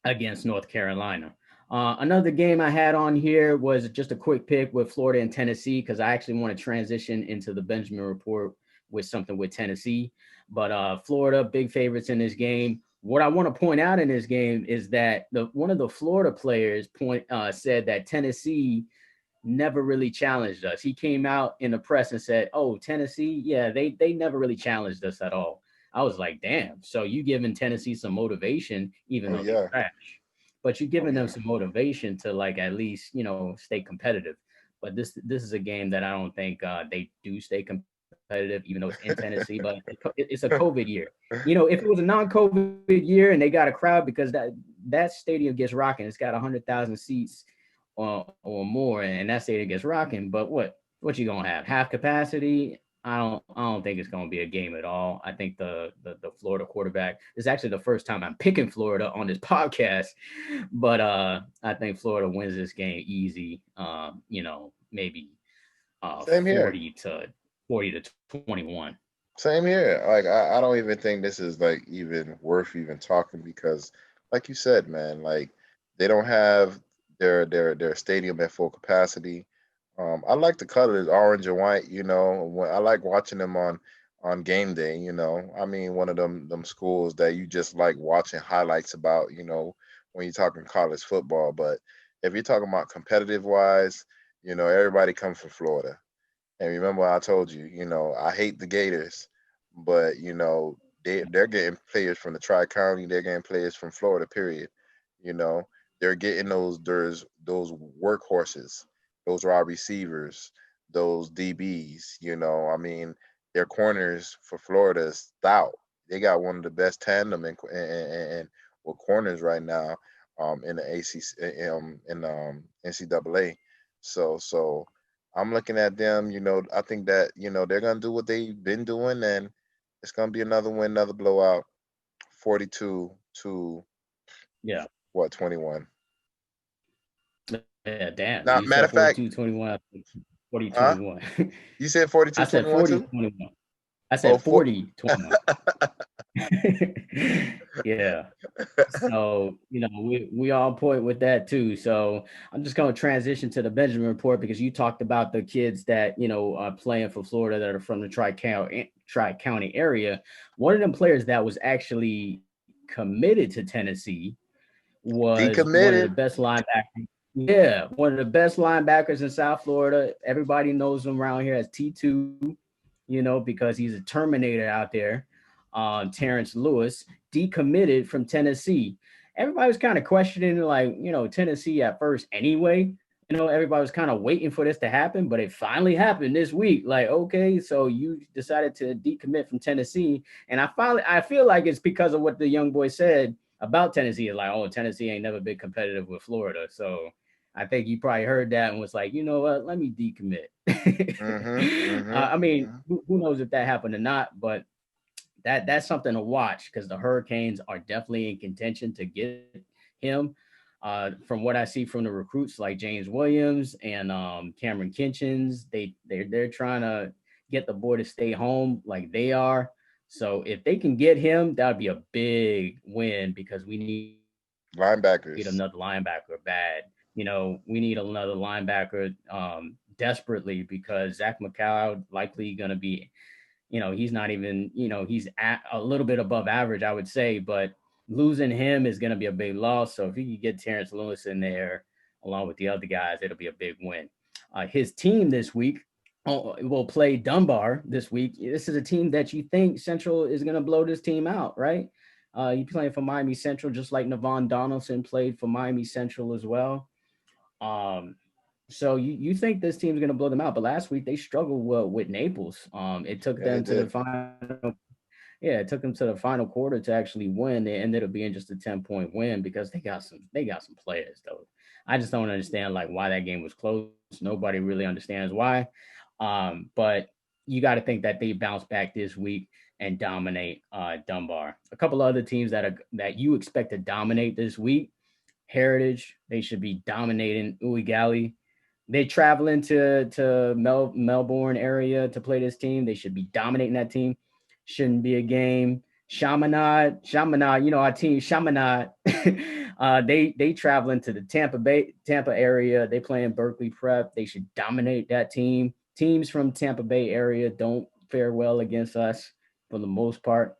against North Carolina. Another game I had on here was just a quick pick with Florida and Tennessee because I actually want to transition into the Benjamin Report with something with Tennessee. But Florida, big favorites in this game. What I want to point out in this game is that one of the Florida players said that Tennessee never really challenged us. He came out in the press and said, "Oh, Tennessee, yeah, they never really challenged us at all." I was like, "Damn!" So you giving Tennessee some motivation, even Oh though they yeah. trash, but you're Oh giving them yeah. some motivation to like at least stay competitive. But this is a game that I don't think they do stay competitive, even though it's in Tennessee. But it's a COVID year. If it was a non-COVID year and they got a crowd because that stadium gets rocking, it's got 100,000 seats or more, and that stadium gets rocking. But what you gonna have? Half capacity? I don't think it's gonna be a game at all. I think the Florida quarterback is actually the first time I'm picking Florida on this podcast, but I think Florida wins this game easy. Maybe Same here. 40 to 21. Same here. Like I don't even think this is like even worth even talking because, like you said, man, like they don't have their stadium at full capacity. I like the colors, orange and white. I like watching them on game day. I mean, one of them schools that you just like watching highlights about. When you're talking college football, but if you're talking about competitive wise, everybody comes from Florida. And remember, I told you, I hate the Gators, but they're getting players from the Tri County. They're getting players from Florida. Period. You know, they're getting those workhorses, those wide receivers, those DBs. I mean, their corners for Florida is stout. They got one of the best tandem and with corners right now in the ACC in NCAA. So I'm looking at them. I think that they're gonna do what they've been doing, and it's gonna be another win, another blowout, 42 to Yeah, what 21. yeah. Damn, Now, you matter said of fact, 42-21. Forty huh? 21. You said I 42 said 21 40 too? 21. I Oh, said 40 21. Yeah. So, we all point with that too. So I'm just going to transition to the Benjamin report because you talked about the kids that, are playing for Florida that are from the Tri-County area. One of them players that was actually committed to Tennessee was one of the Decommitted. best linebackers. Yeah, one of the best linebackers in South Florida. Everybody knows him around here as T2, because he's a Terminator out there. Terrence Lewis decommitted from Tennessee. Everybody was kind of questioning, like, Tennessee at first anyway. Everybody was kind of waiting for this to happen, but it finally happened this week. Like, okay, so you decided to decommit from Tennessee. And I feel like it's because of what the young boy said about Tennessee. Like, oh, Tennessee ain't never been competitive with Florida. So I think you probably heard that and was like, you know what, let me decommit. I mean, who knows if that happened or not, but that's something to watch because the Hurricanes are definitely in contention to get him. From what I see from the recruits like James Williams and Cameron Kinchins, they're trying to get the boy to stay home like they are. So if they can get him, that would be a big win because we need another linebacker Linebackers. bad. We need another linebacker desperately because Zach McCloud likely going to be, he's not even, he's at a little bit above average, I would say, but losing him is going to be a big loss. So if you could get Terrence Lewis in there along with the other guys, it'll be a big win. His team this week will play Dunbar this week. This is a team that you think Central is going to blow this team out, right? He's playing for Miami Central, just like Navon Donaldson played for Miami Central as well. Um, so you think this team's going to blow them out, but last week they struggled with Naples. It took Yeah, they them to the did. final. Yeah, it took them to the final quarter to actually win. It ended up being just a 10-point win because they got some players though. I just don't understand like why that game was close. Nobody really understands why. But you got to think that they bounce back this week and dominate Dunbar. A couple other teams that you expect to dominate this week. Heritage, they should be dominating Uigali. They traveling to Melbourne area to play this team. They should be dominating that team. Shouldn't be a game. Chaminade, our team Chaminade. They traveling to the Tampa area. They playing Berkeley Prep. They should dominate that team. Teams from Tampa Bay area don't fare well against us for the most part.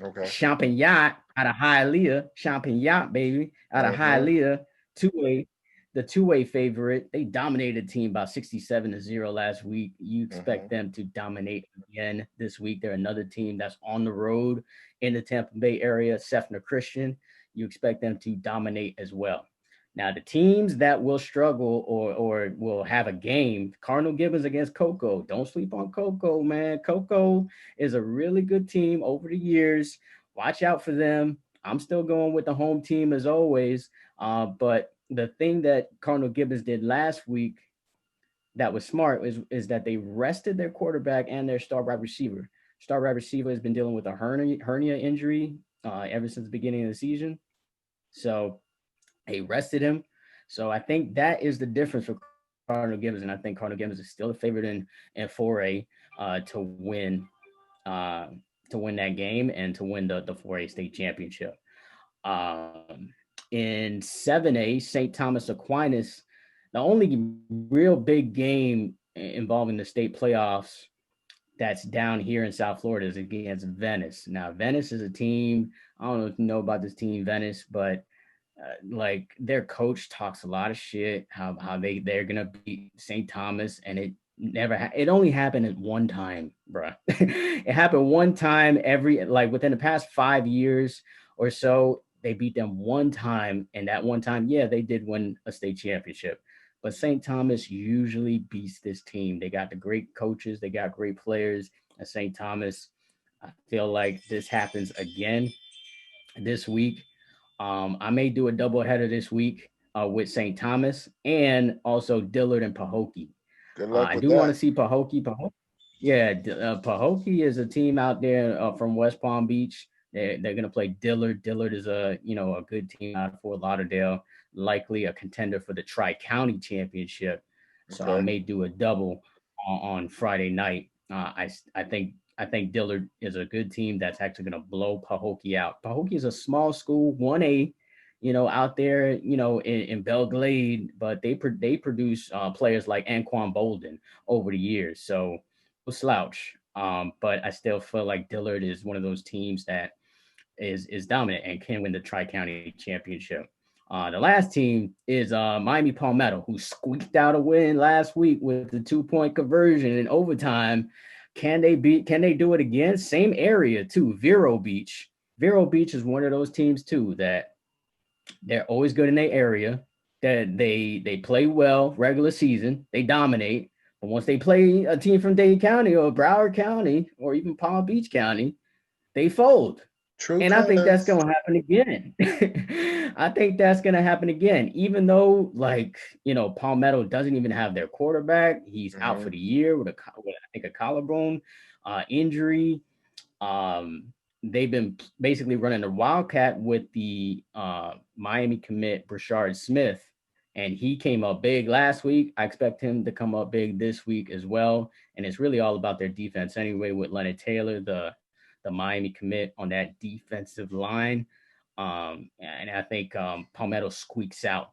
Okay. Champagnat out of Hialeah, Champagnat, baby, out of Hialeah, two-way, the two-way favorite. They dominated the team by 67-0 last week. You expect Mm-hmm. them to dominate again this week. They're another team that's on the road in the Tampa Bay area, Sefner Christian. You expect them to dominate as well. Now, the teams that will struggle or will have a game, Cardinal Gibbons against Coco. Don't sleep on Coco, man. Coco is a really good team over the years. Watch out for them. I'm still going with the home team as always. But the thing that Cardinal Gibbons did last week that was smart is that they rested their quarterback and their star wide receiver. Star wide receiver has been dealing with a hernia injury ever since the beginning of the season. So they rested him. So I think that is the difference for Cardinal Gibbons. And I think Cardinal Gibbons is still a favorite in 4A uh, to win that game and to win the 4A state championship. Um, in 7A, St. Thomas Aquinas, the only real big game involving the state playoffs that's down here in South Florida is against Venice. Now, Venice is a team. I don't know if you know about this team, Venice, but like their coach talks a lot of shit. How they're gonna beat St. Thomas, and it only happened at one time, bro. It happened one time every like within the past 5 years or so. They beat them one time, and that one time, yeah, they did win a state championship. But St. Thomas usually beats this team. They got the great coaches, they got great players at St. Thomas. I feel like this happens again this week. I may do a double header this week with St. Thomas and also Dillard and Pahokee. Good luck I with do want to that. see Pahokee. Yeah, Pahokee is a team out there from West Palm Beach. They're gonna play Dillard. Dillard is a good team out of Fort Lauderdale, likely a contender for the Tri County Championship. So I Okay. may do a double on Friday night. I I think Dillard is a good team that's actually going to blow Pahokee out. Pahokee is a small school, 1A, out there, in Belglade, but they produce players like Anquan Bolden over the years. So no slouch. But I still feel like Dillard is one of those teams that is dominant and can win the Tri-County championship. The last team is Miami Palmetto, who squeaked out a win last week with the 2-point conversion in overtime. Can they do it again? Same area too, Vero Beach. Vero Beach is one of those teams too that they're always good in their area, that they play well regular season, they dominate. But once they play a team from Dade County or Broward County or even Palm Beach County, they fold. True. And I think that's going to happen again. I think that's going to happen again, even though, Palmetto doesn't even have their quarterback. He's out for the year with a collarbone injury. They've been basically running a wildcat with the Miami commit Brashard Smith, and he came up big last week. I expect him to come up big this week as well. And it's really all about their defense anyway, with Leonard Taylor, the Miami commit on that defensive line. And I think Palmetto squeaks out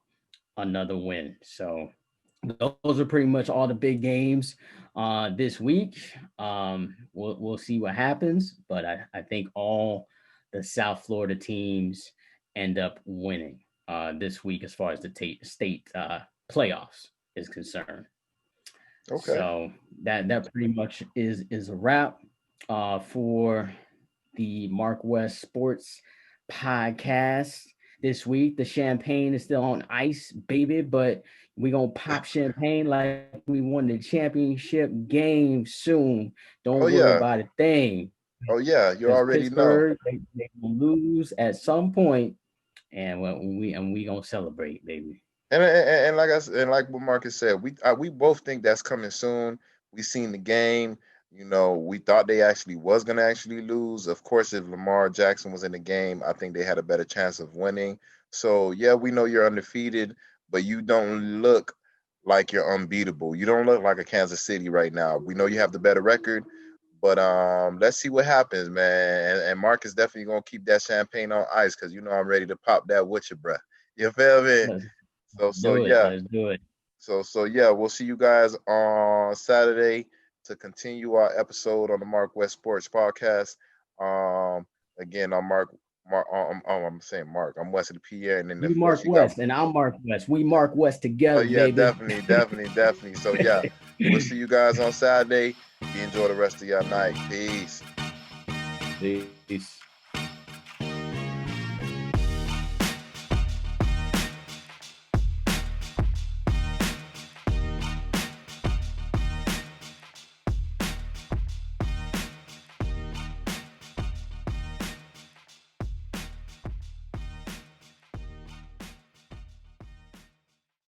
another win. So those are pretty much all the big games this week. We'll see what happens, but I think all the South Florida teams end up winning this week as far as the state playoffs is concerned. Okay. So that pretty much is a wrap for the MarcWes Sports Podcast this week. The champagne is still on ice, baby, but we're going to pop champagne like we won the championship game soon. Don't worry about a thing. Oh, yeah. You already Pittsburgh, know. They will lose at some point, and we going to celebrate, baby. And like what Marcus said, we both think that's coming soon. We seen the game. We thought they actually was going to actually lose. Of course, if Lamar Jackson was in the game, I think they had a better chance of winning. So, yeah, we know you're undefeated, but you don't look like you're unbeatable. You don't look like a Kansas City right now. We know you have the better record, but let's see what happens, man. And Mark is definitely going to keep that champagne on ice because I'm ready to pop that with you, bro. You feel me? Let's do it. So, yeah, we'll see you guys on Saturday to continue our episode on the MarcWes Sports Podcast. Again, I'm Mark. I'm saying Mark. I'm West of the Pierre, and then you Mark West, and I'm Mark West. We Mark West together. Oh yeah, baby. definitely. So yeah, we'll see you guys on Saturday. You enjoy the rest of your night. Peace.